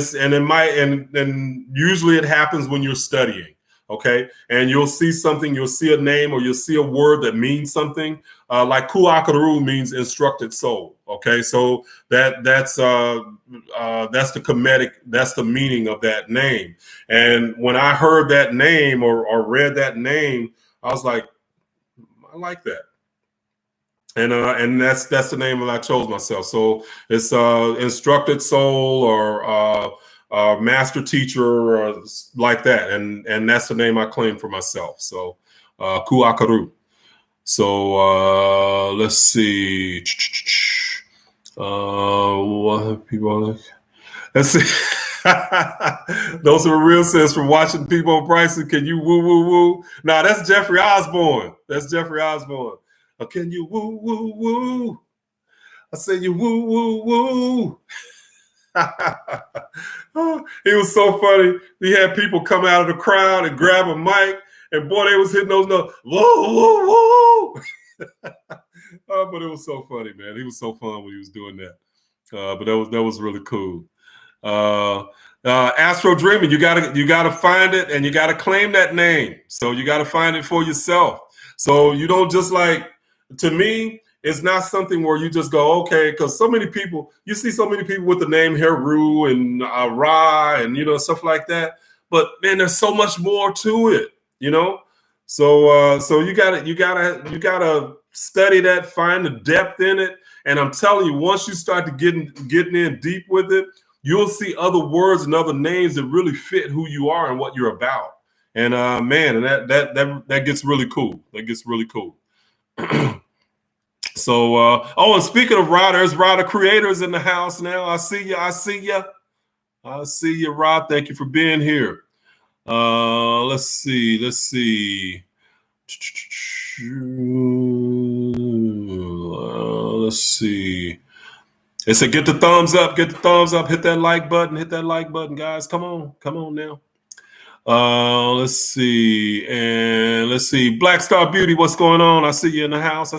usually it happens when you're studying. Okay, and you'll see something, you'll see a name, or you'll see a word that means something. Like Q A means instructed soul. Okay, so that's the Kemetic, that's the meaning of that name. And when I heard that name or read that name, I was like, I like that. And that's the name that I chose myself. So it's instructed soul or master teacher or like that, and that's the name I claim for myself. So Q A. So let's see. What people? Let's see. Those are real sense from watching people on Bryson. Can you woo woo woo? Nah, that's Jeffrey Osborne. That's Jeffrey Osborne. Can you woo woo woo? I say you woo woo woo. Oh, it was so funny. He had people come out of the crowd and grab a mic, and boy, they was hitting those notes. Woo woo woo. But it was so funny, man. He was so fun when he was doing that. But that was really cool. Astro Dreaming, you gotta find it, and you gotta claim that name. So you gotta find it for yourself. So you don't just to me, it's not something where you just go, okay, because so many people, you see so many people with the name Heru and Ra and stuff like that. But man, there's so much more to it, So you gotta study that, find the depth in it. And I'm telling you, once you start to getting in deep with it, you'll see other words and other names that really fit who you are and what you're about. And man, and that gets really cool. That gets really cool. So and speaking of Rod, there's Rod creators in the house now. I see you, Rod. Thank you for being here. Let's see. Let's see. They said, get the thumbs up, hit that like button, guys. Come on now. Let's see. Black Star Beauty, what's going on? I see you in the house.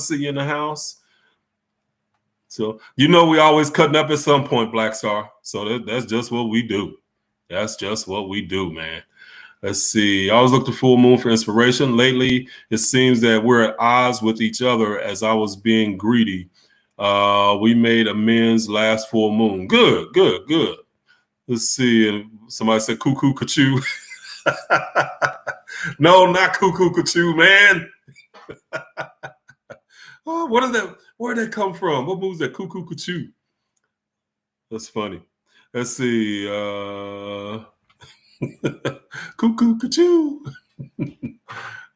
So we always cutting up at some point, Black Star. So that's just what we do. Man. Let's see. I always look to full moon for inspiration. Lately, it seems that we're at odds with each other as I was being greedy. We made amends last full moon. Good. Let's see. And somebody said cuckoo kachoo. No, not cuckoo kachoo, man. Oh, what is that? Where'd that come from? What moves that cuckoo kachoo? That's funny. Let's see. Cuckoo kachoo.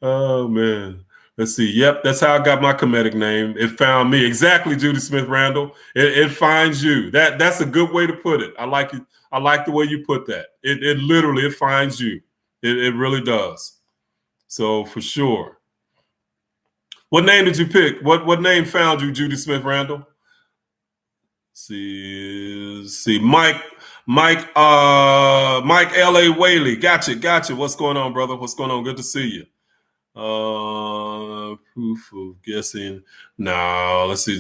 Oh man. Let's see. Yep, that's how I got my Kemetic name. It found me. Exactly, Judy Smith Randall. It finds you. That's a good way to put it. I like it. I like the way you put that. It literally finds you. It really does. So for sure. What name did you pick? What name found you, Judy Smith Randall? See, Mike L.A. Whaley. Gotcha. What's going on, brother? What's going on? Good to see you. Proof of guessing. No, let's see.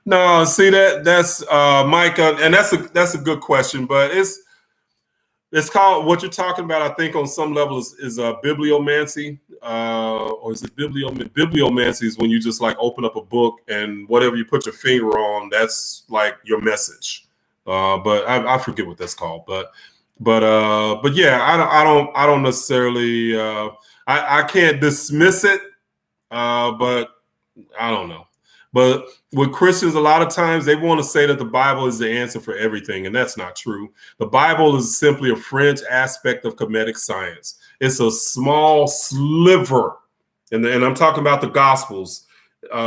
No, see that's Mike, and that's a good question, but it's called, what you're talking about, I think on some level is bibliomancy, or is it bibliomancy is when you just open up a book and whatever you put your finger on, that's your message. But I forget what that's called. But yeah, I don't necessarily I can't dismiss it, but I don't know. But with Christians, a lot of times they want to say that the Bible is the answer for everything, and that's not true. The Bible is simply a fringe aspect of Kemetic science. It's a small sliver, and I'm talking about the Gospels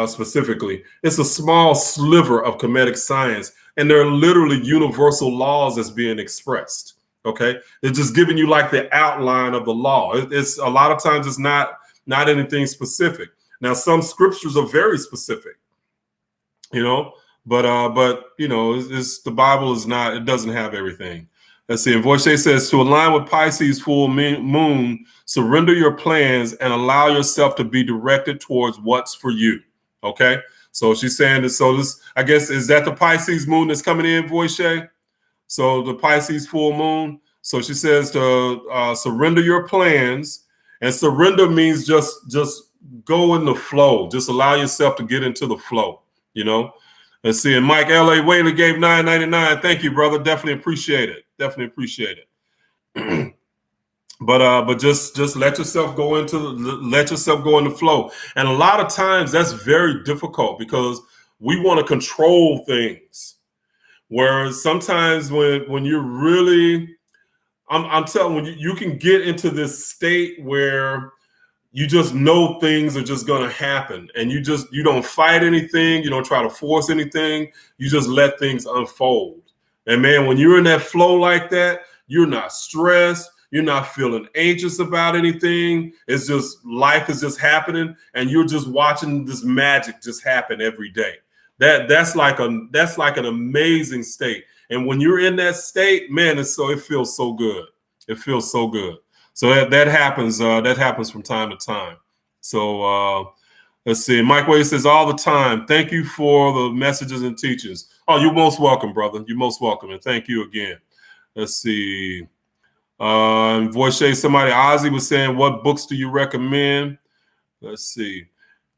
specifically. It's a small sliver of Kemetic science, and there are literally universal laws that's being expressed. Okay, they're just giving you the outline of the law. It's a lot of times it's not anything specific. Now, some scriptures are very specific. But it's the Bible is not, it doesn't have everything. Let's see. And Voche says, to align with Pisces full moon, surrender your plans and allow yourself to be directed towards what's for you. Okay. So she's saying that. So this, I guess, is that the Pisces moon that's coming in, Voche? So the Pisces full moon. So she says to surrender your plans, and surrender means just go in the flow. Just allow yourself to get into the flow. You know. Let's see. And Mike L.A. Whaley gave $9.99. Thank you, brother. Definitely appreciate it. Definitely appreciate it. But just let yourself go into the flow. And a lot of times that's very difficult because we want to control things. Whereas sometimes when you're really, I'm telling you can get into this state where you just know things are just going to happen, and you don't fight anything, you don't try to force anything, you just let things unfold. And man, when you're in that flow like that, you're not stressed, you're not feeling anxious about anything. It's just life is just happening, and you're just watching this magic just happen every day. That's like an amazing state. And when you're in that state, man, it feels so good. It feels so good. So that happens. That happens from time to time. So let's see. Mike Wade says all the time. Thank you for the messages and teachings. Oh, you're most welcome, brother. You're most welcome, and thank you again. Let's see. Voche, somebody, Ozzy was saying, what books do you recommend? Let's see.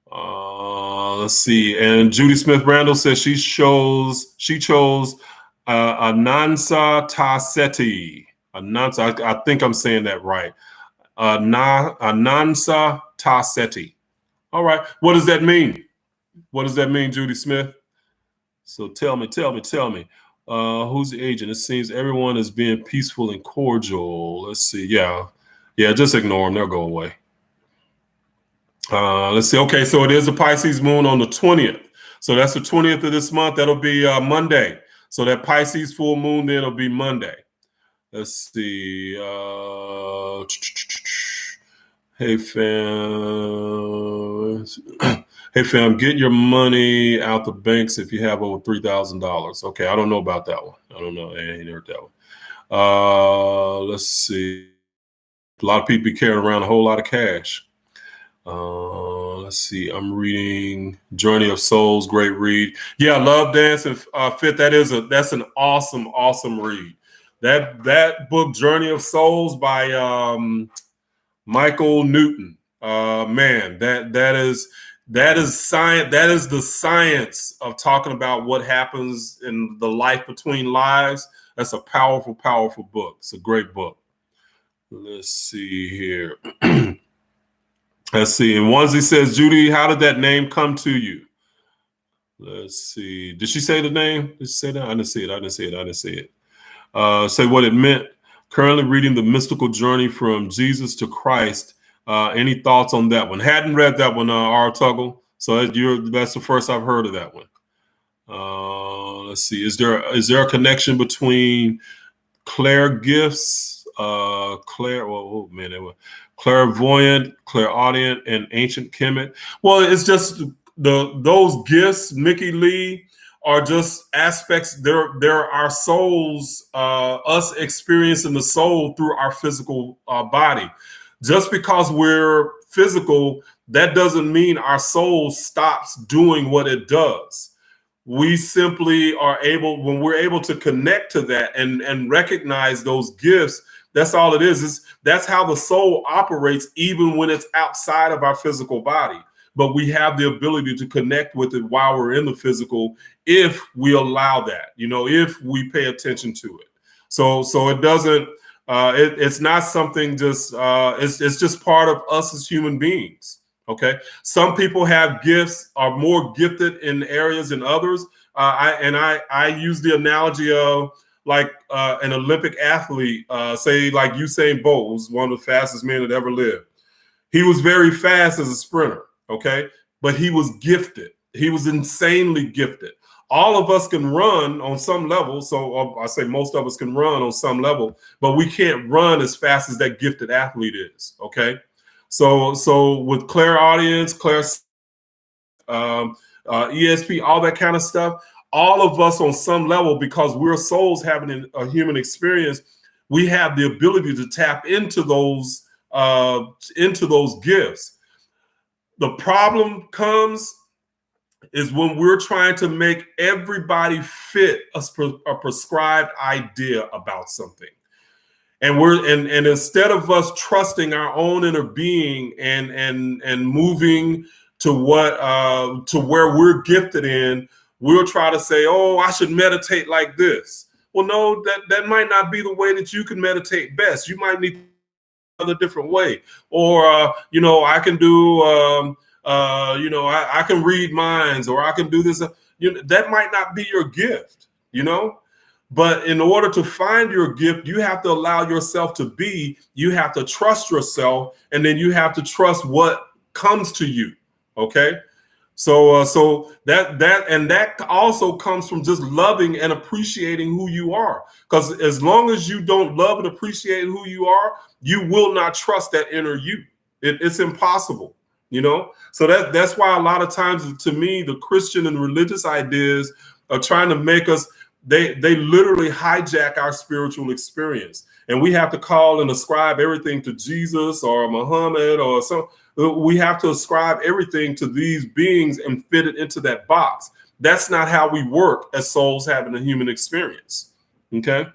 And Judy Smith Randall says she chose Anansa Tasseti. Anansa, I think I'm saying that right. Anansa Tasseti. All right. What does that mean? What does that mean, Judy Smith? So tell me. Who's the agent? It seems everyone is being peaceful and cordial. Let's see. Yeah. Just ignore them. They'll go away. Let's see. Okay, so it is a Pisces moon on the 20th. So that's the 20th of this month. That'll be Monday. So that Pisces full moon then will be Monday. Let's see. Hey fam, get your money out the banks if you have over $3,000. Okay, I don't know about that one. I don't know. I ain't heard that one. Let's see. A lot of people be carrying around a whole lot of cash. Let's see. I'm reading Journey of Souls. Great read. Yeah, Love, Dance, and Fit. That's an awesome read. That book, Journey of Souls by Michael Newton. Man, that is science. That is the science of talking about what happens in the life between lives. That's a powerful book. It's a great book. Let's see here. Let's see. And Onesie says, Judy, how did that name come to you? Let's see. Did she say the name? Did she say that? I didn't see it. Say what it meant. Currently reading The Mystical Journey from Jesus to Christ. Any thoughts on that one? Hadn't read that one, R. Tuggle. So that's the first I've heard of that one. Let's see. Is there a connection between Claire gifts, clairvoyant, clairaudient, and ancient Kemet? Well, it's just those gifts, Mickey Lee, are just aspects. There are souls, us experiencing the soul through our physical body. Just because we're physical, that doesn't mean our soul stops doing what it does. We simply are able, when we're able to connect to that and recognize those gifts, that's all it is. That's how the soul operates, even when it's outside of our physical body. But we have the ability to connect with it while we're in the physical, if we allow that, if we pay attention to it. So it doesn't, it's not something just, it's just part of us as human beings. Okay. Some people have gifts, are more gifted in areas than others. I use the analogy of like an Olympic athlete, say like Usain Bolt, was one of the fastest men that ever lived. He was very fast as a sprinter. Okay. But he was gifted. He was insanely gifted. All of us can run on some level. So I say most of us can run on some level, but we can't run as fast as that gifted athlete is. Okay. So with clairaudience, ESP, all that kind of stuff, all of us on some level, because we're souls having a human experience, we have the ability to tap into those gifts. The problem comes is when we're trying to make everybody fit a prescribed idea about something. and instead of us trusting our own inner being and moving to where we're gifted in, we'll try to say, oh, I should meditate like this. Well, no, that might not be the way that you can meditate best. You might need another different way. Or I can do I can read minds, or I can do this. That might not be your gift, But in order to find your gift, you have to allow yourself to be. You have to trust yourself, and then you have to trust what comes to you. Okay. So that also comes from just loving and appreciating who you are. Because as long as you don't love and appreciate who you are, you will not trust that inner you. It's impossible, So that's why a lot of times, to me, the Christian and religious ideas are trying to make us. They literally hijack our spiritual experience, and we have to call and ascribe everything to Jesus or Muhammad or some. We have to ascribe everything to these beings and fit it into that box. That's not how we work as souls having a human experience. Okay.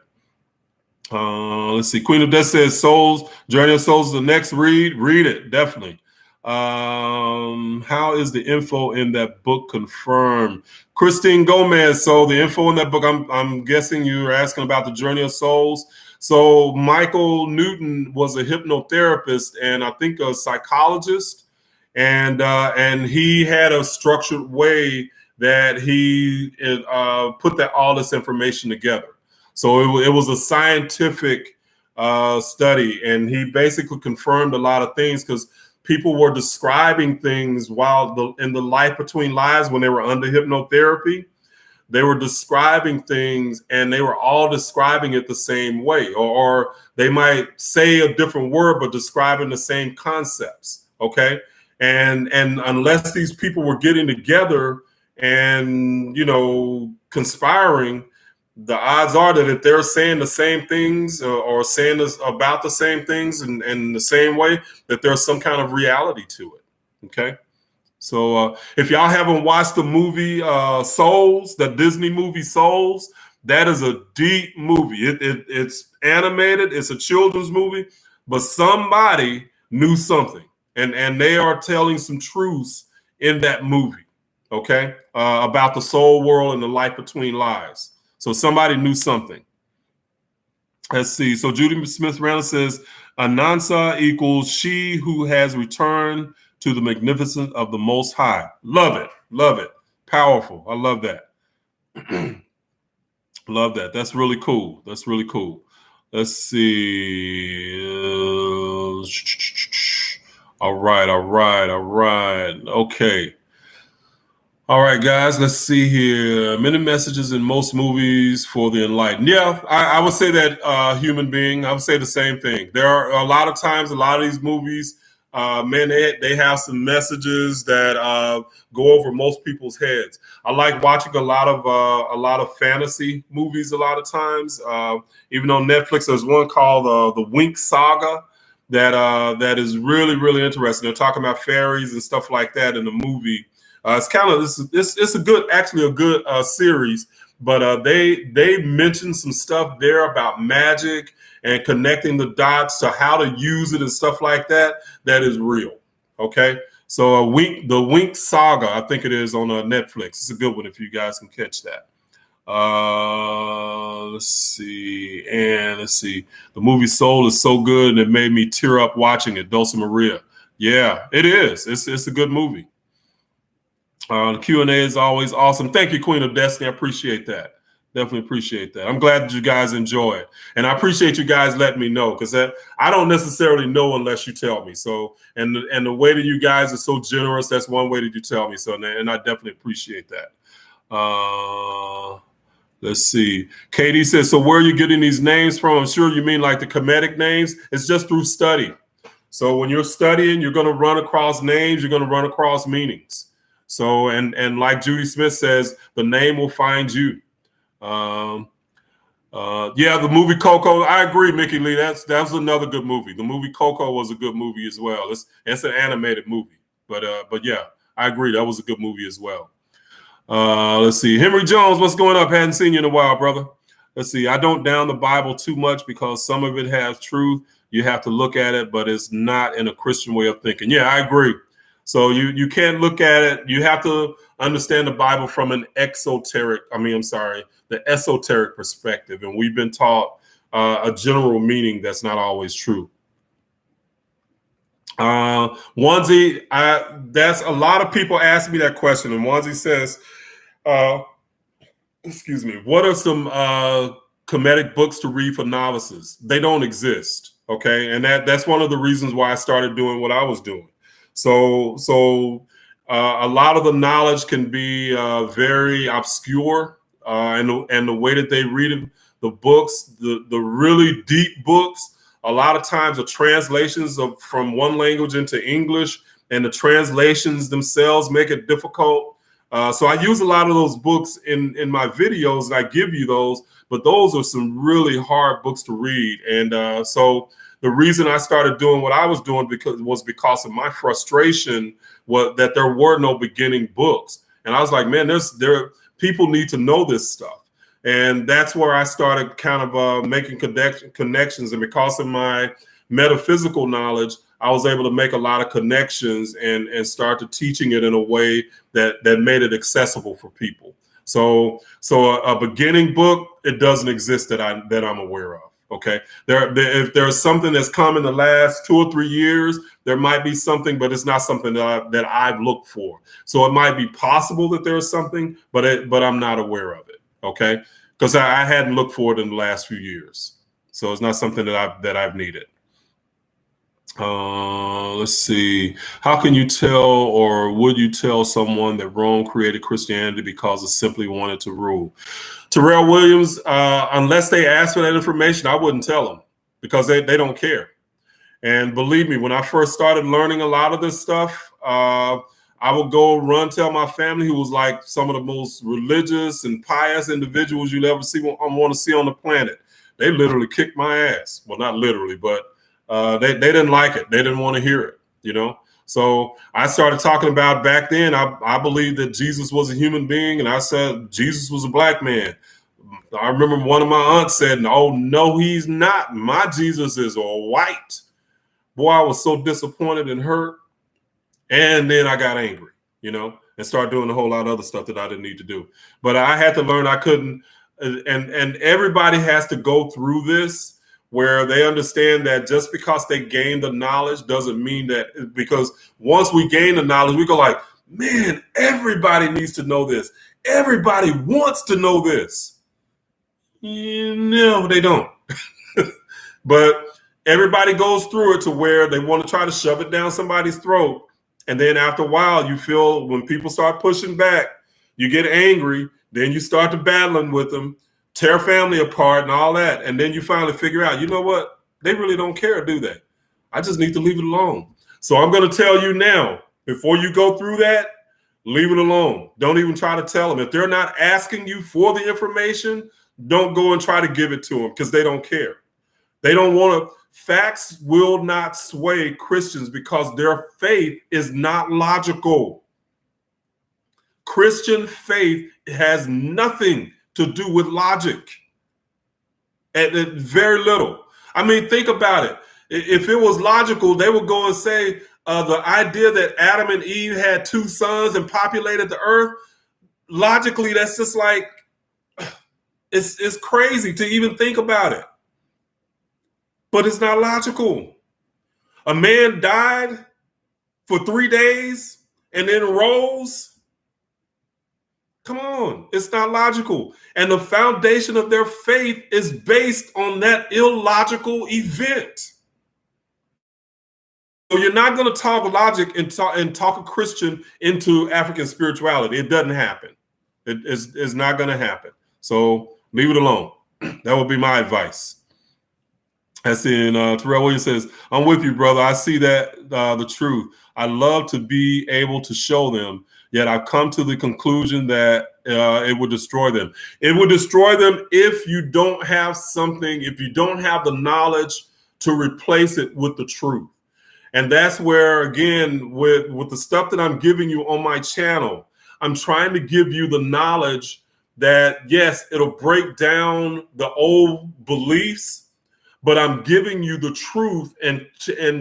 Let's see. Queen of Death says Souls, Journey of Souls is the next read. Read it, definitely. How is the info in that book confirmed? Christine Gomez. So the info in that book, I'm guessing you're asking about the Journey of Souls. So Michael Newton was a hypnotherapist and I think a psychologist, and he had a structured way that he put all this information together. So it was a scientific study, and he basically confirmed a lot of things because people were describing things while in the life between lives when they were under hypnotherapy. They were describing things and they were all describing it the same way, or they might say a different word, but describing the same concepts. Okay. And unless these people were getting together and, conspiring, the odds are that if they're saying the same things or saying this about the same things in the same way, that there's some kind of reality to it. Okay. So if y'all haven't watched the movie Souls, the Disney movie Souls, that is a deep movie. It's animated. It's a children's movie, but somebody knew something, and they are telling some truths in that movie, okay, about the soul world and the life between lives. So somebody knew something. Let's see. So Judy Smith Randall says, Anansa equals she who has returned to the magnificence of the Most High. Love it. Love it. Powerful. I love that. Love that. That's really cool. That's really cool. Let's see. All right. Okay. All right, guys, let's see here. Many messages in most movies for the enlightened. Yeah, I would say that human being, I would say the same thing. There are a lot of times, a lot of these movies, they have some messages that go over most people's heads. I like watching a lot of fantasy movies a lot of times. Even on Netflix, there's one called the Wink Saga that is really, really interesting. They're talking about fairies and stuff like that in the movie. It's kind of it's a good series, but they mentioned some stuff there about magic and connecting the dots to how to use it and stuff like that. That is real. Okay, so the Wink Saga, I think it is on Netflix. It's a good one if you guys can catch that. Let's see. The movie Soul is so good and it made me tear up watching it. Dulce Maria. Yeah, it is. It's a good movie. The Q&A is always awesome. Thank you, Queen of Destiny. I appreciate that. Definitely appreciate that. I'm glad that you guys enjoy it. And I appreciate you guys letting me know, because I don't necessarily know unless you tell me. So, and the way that you guys are so generous, that's one way that you tell me. So, and I definitely appreciate that. Let's see. Katie says, so where are you getting these names from? I'm sure you mean like the Kemetic names. It's just through study. So when you're studying, you're going to run across names. You're going to run across meanings. So, and like Judy Smith says, the name will find you. Yeah, the movie Coco. I agree, Mickey Lee. That was another good movie. The movie Coco was a good movie as well. It's an animated movie, but yeah, I agree. That was a good movie as well. Let's see. Henry Jones, what's going up? Hadn't seen you in a while, brother. let's see. I don't down the Bible too much because some of it has truth. You have to look at it, but it's not in a Christian way of thinking. Yeah, I agree. So you can't look at it. You have to understand the Bible from an the esoteric perspective. And we've been taught a general meaning that's not always true. Onesie, that's a lot of people ask me that question. And Onesie says, excuse me, what are some Kemetic books to read for novices? They don't exist. Okay. And that's one of the reasons why I started doing what I was doing. So a lot of the knowledge can be very obscure, and the way that they read it, the books, the really deep books, a lot of times the translations from one language into English, and the translations themselves make it difficult. So I use a lot of those books in my videos, and I give you those, but those are some really hard books to read. And so the reason I started doing what I was doing was because of my frustration that there were no beginning books. And I was like, man, people need to know this stuff. And that's where I started kind of making connections. And because of my metaphysical knowledge, I was able to make a lot of connections and start to teaching it in a way that made it accessible for people. So a beginning book, it doesn't exist that I'm aware of. Okay, if there's something that's come in the last 2 or 3 years, there might be something, but it's not something that I've looked for. So it might be possible that there is something, but I'm not aware of it. Okay, because I hadn't looked for it in the last few years, so it's not something that I've needed. Let's see. How can you tell, or would you tell someone that Rome created Christianity because it simply wanted to rule? Terrell Williams, unless they asked for that information, I wouldn't tell them because they don't care. And believe me, when I first started learning a lot of this stuff, I would go tell my family, who was like some of the most religious and pious individuals you'll ever want to see on the planet. They literally kicked my ass. Well, not literally, but they didn't like it. They didn't want to hear it, you know? So I started talking about back then, I believed that Jesus was a human being, and I said Jesus was a black man. I remember one of my aunts said, "Oh, no, he's not. My Jesus is all white." Boy, I was so disappointed and hurt. And then I got angry, you know, and started doing a whole lot of other stuff that I didn't need to do. But I had to learn I couldn't, and everybody has to go through this, where they understand that just because they gain the knowledge doesn't mean that, because once we gain the knowledge, we go like, man, everybody needs to know this. Everybody wants to know this. No, they don't. But everybody goes through it to where they want to try to shove it down somebody's throat. And then after a while, you feel when people start pushing back, you get angry, then you start to battling with them, tear family apart and all that. And then you finally figure out, you know what? They really don't care, do they? I just need to leave it alone. So I'm going to tell you now, before you go through that, leave it alone. Don't even try to tell them. If they're not asking you for the information, don't go and try to give it to them, because they don't care. They don't want to. Facts will not sway Christians because their faith is not logical. Christian faith has nothing to do with logic. At very little. I mean, think about it. If it was logical, they would go and say the idea that Adam and Eve had 2 sons and populated the earth. Logically, that's just like, it's crazy to even think about it. But it's not logical. A man died for 3 days and then rose. Come on, it's not logical. And the foundation of their faith is based on that illogical event. So you're not going to talk logic and talk a Christian into African spirituality. It doesn't happen. It's not going to happen. So leave it alone. That would be my advice. As in Terrell Williams says, I'm with you, brother. I see that the truth. I love to be able to show them, yet I've come to the conclusion that it would destroy them. It would destroy them if you don't have something, if you don't have the knowledge to replace it with the truth. And that's where, again, with the stuff that I'm giving you on my channel, I'm trying to give you the knowledge that, yes, it'll break down the old beliefs, but I'm giving you the truth and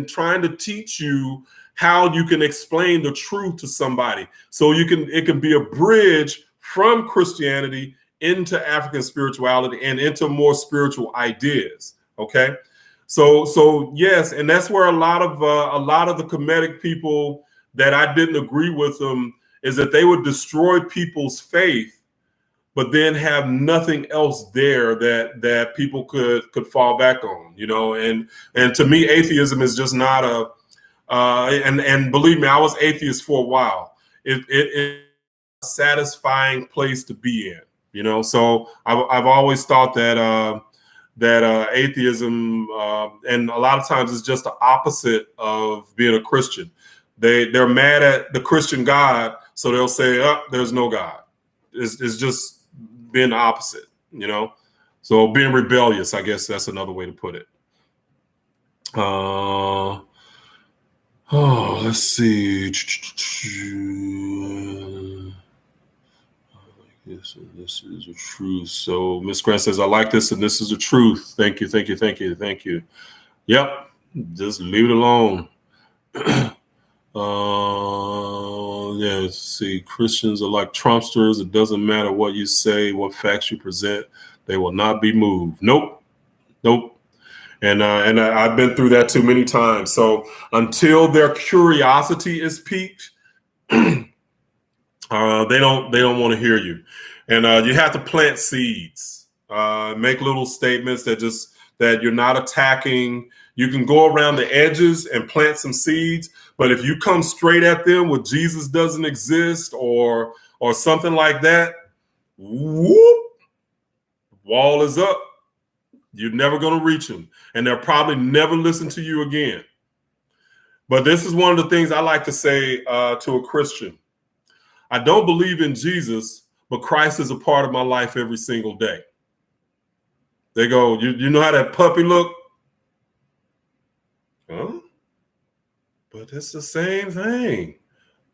trying to teach you how you can explain the truth to somebody. So it can be a bridge from Christianity into African spirituality and into more spiritual ideas. Okay. So yes, and that's where a lot of the Kemetic people that I didn't agree with them is that they would destroy people's faith, but then have nothing else there that people could fall back on, and to me, atheism is just not and believe me, I was atheist for a while. It's a satisfying place to be in, so I've always thought that atheism, and a lot of times it's just the opposite of being a Christian. They're mad at the Christian God, so they'll say, "Oh, there's no God." It's just being the opposite, So being rebellious, I guess that's another way to put it. Let's see. Yes, and this is the truth. So Miss Grant says, I like this, and this is the truth. Thank you, thank you, thank you, thank you. Yep, just leave it alone. Yeah, let's see. Christians are like Trumpsters. It doesn't matter what you say, what facts you present. They will not be moved. Nope. And I've been through that too many times. So until their curiosity is piqued, they don't want to hear you. And you have to plant seeds, make little statements that you're not attacking. You can go around the edges and plant some seeds, but if you come straight at them with Jesus doesn't exist or something like that, whoop, wall is up. You're never going to reach them, and they'll probably never listen to you again. But this is one of the things I like to say to a Christian. I don't believe in Jesus, but Christ is a part of my life every single day. They go, you know how that puppy look? Huh? But it's the same thing.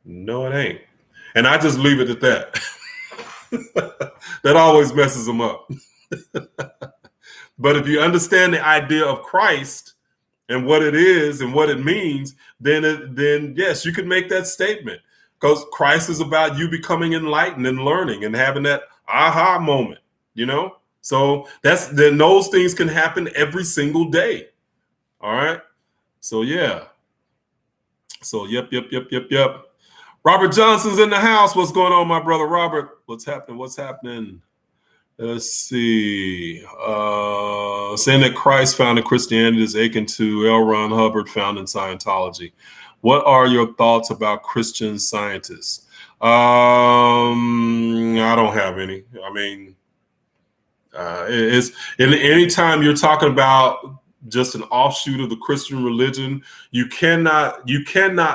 No, it ain't. And I just leave it at that. That always messes them up. But if you understand the idea of Christ and what it is and what it means, then yes, you can make that statement, because Christ is about you becoming enlightened and learning and having that aha moment, So then those things can happen every single day. All right. So yeah. So yep. Robert Johnson's in the house. What's going on, my brother Robert? What's happening? Let's see. Saying that Christ founded Christianity is akin to L. Ron Hubbard founding Scientology. What are your thoughts about Christian scientists? I don't have any. I mean, it's anytime you're talking about just an offshoot of the Christian religion, you cannot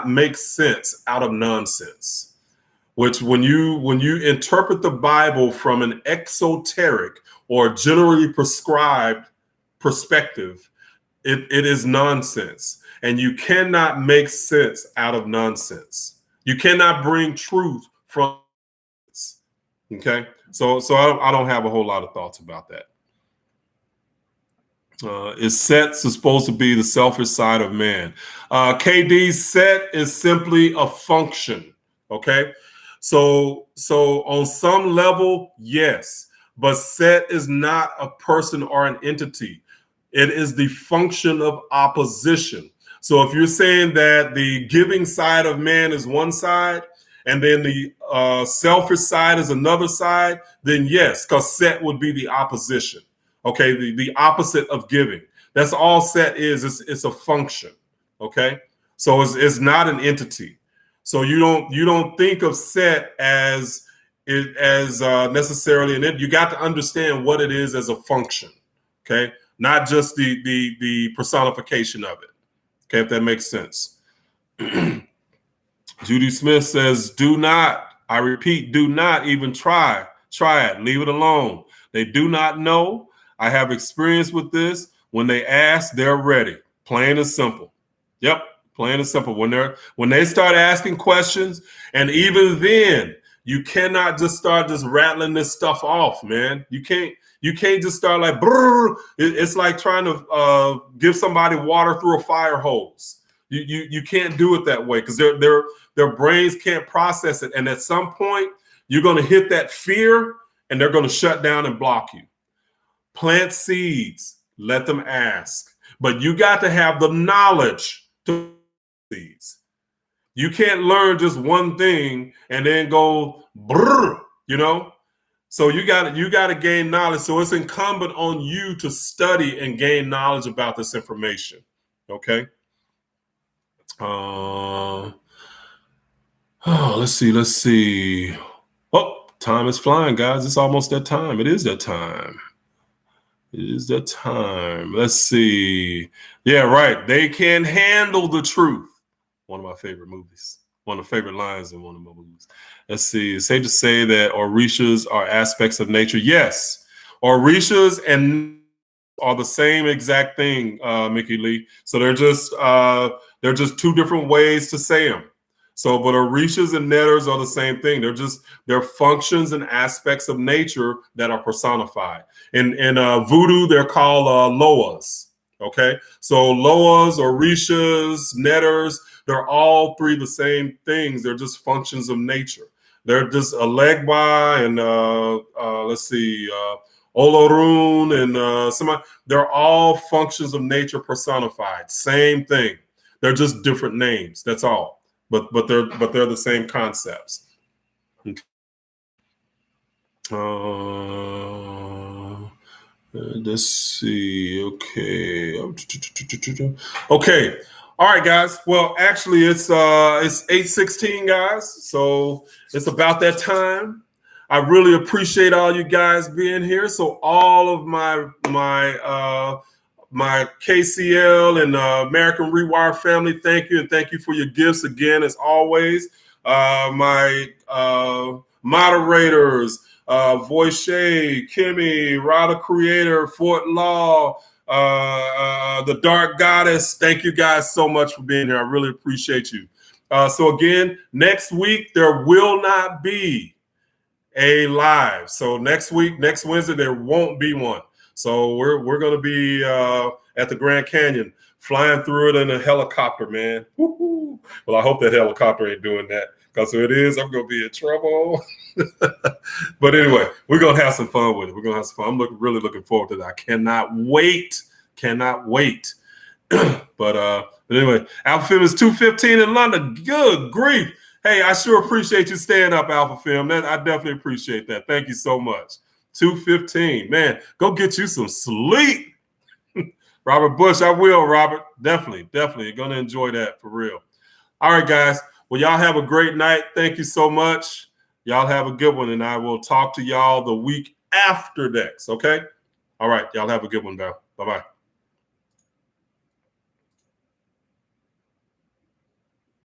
make sense out of nonsense. Which when you interpret the Bible from an exoteric or generally prescribed perspective, it is nonsense. And you cannot make sense out of nonsense. You cannot bring truth from nonsense. Okay? So I don't have a whole lot of thoughts about that. Is Set supposed to be the selfish side of man? KD's Set is simply a function. Okay? So on some level, yes, but Set is not a person or an entity. It is the function of opposition. So if you're saying that the giving side of man is one side and then the selfish side is another side, then yes, because Set would be the opposition. Okay, the opposite of giving. That's all Set is. It's a function. Okay, so it's not an entity. So you don't think of Set as necessarily, and you got to understand what it is as a function, okay? Not just the personification of it, okay? If that makes sense. Judy Smith says, "Do not, I repeat, do not even try it. Leave it alone. They do not know. I have experience with this. When they ask, they're ready. Plain and simple. Yep." Plain and simple. When they start asking questions, and even then, You cannot just start just rattling this stuff off, man. You can't just start like brrr. It's like trying to give somebody water through a fire hose. You can't do it that way because their brains can't process it. And at some point, you're going to hit that fear and they're going to shut down and block you. Plant seeds, let them ask. But you got to have the knowledge to seeds. You can't learn just one thing and then go brrr, you know? So you got to gain knowledge. So it's incumbent on you to study and gain knowledge about this information. Okay. Let's see. Oh, time is flying, guys. It's almost that time. It is that time. Let's see. Yeah, right. They can handle the truth. One of my favorite movies. One of the favorite lines in one of my movies. Let's see. It's safe to say that Orishas are aspects of nature. Yes. Orishas and are the same exact thing, Mickey Lee. So they're just two different ways to say them. So, but Orishas and Netters are the same thing. They're functions and aspects of nature that are personified. In voodoo, they're called Loas. Okay, so Loas, Orishas, Netters, they're all three the same things. They're just functions of nature. They're just Alegba and let's see, Olorun and somebody. They're all functions of nature personified. Same thing. They're just different names. That's all. But they're the same concepts. Okay. Let's see. Okay. All right, guys. Well, actually, it's 8:16, guys. So it's about that time. I really appreciate all you guys being here. So all of my KCL and American Rewire family, thank you, and thank you for your gifts again, as always. My moderators. Voche, Kimmy, Rada Creator, Fort Law, the Dark Goddess. Thank you guys so much for being here. I really appreciate you. So again, next week, there will not be a live. So next week, next Wednesday, there won't be one. So we're going to be at the Grand Canyon, flying through it in a helicopter, man. Woo-hoo. Well, I hope that helicopter ain't doing that, because if it is, I'm going to be in trouble. But anyway, we're going to have some fun with it. We're going to have some fun. I'm really looking forward to that. I cannot wait. But anyway, Alpha Film is 2:15 in London. Good grief. Hey, I sure appreciate you staying up, Alpha Film. I definitely appreciate that. Thank you so much. 2:15. Man, go get you some sleep. Robert Bush, I will, Robert. Definitely. You're going to enjoy that for real. All right, guys. Well, y'all have a great night. Thank you so much. Y'all have a good one, and I will talk to y'all the week after next, okay? All right. Y'all have a good one, though. Bye-bye.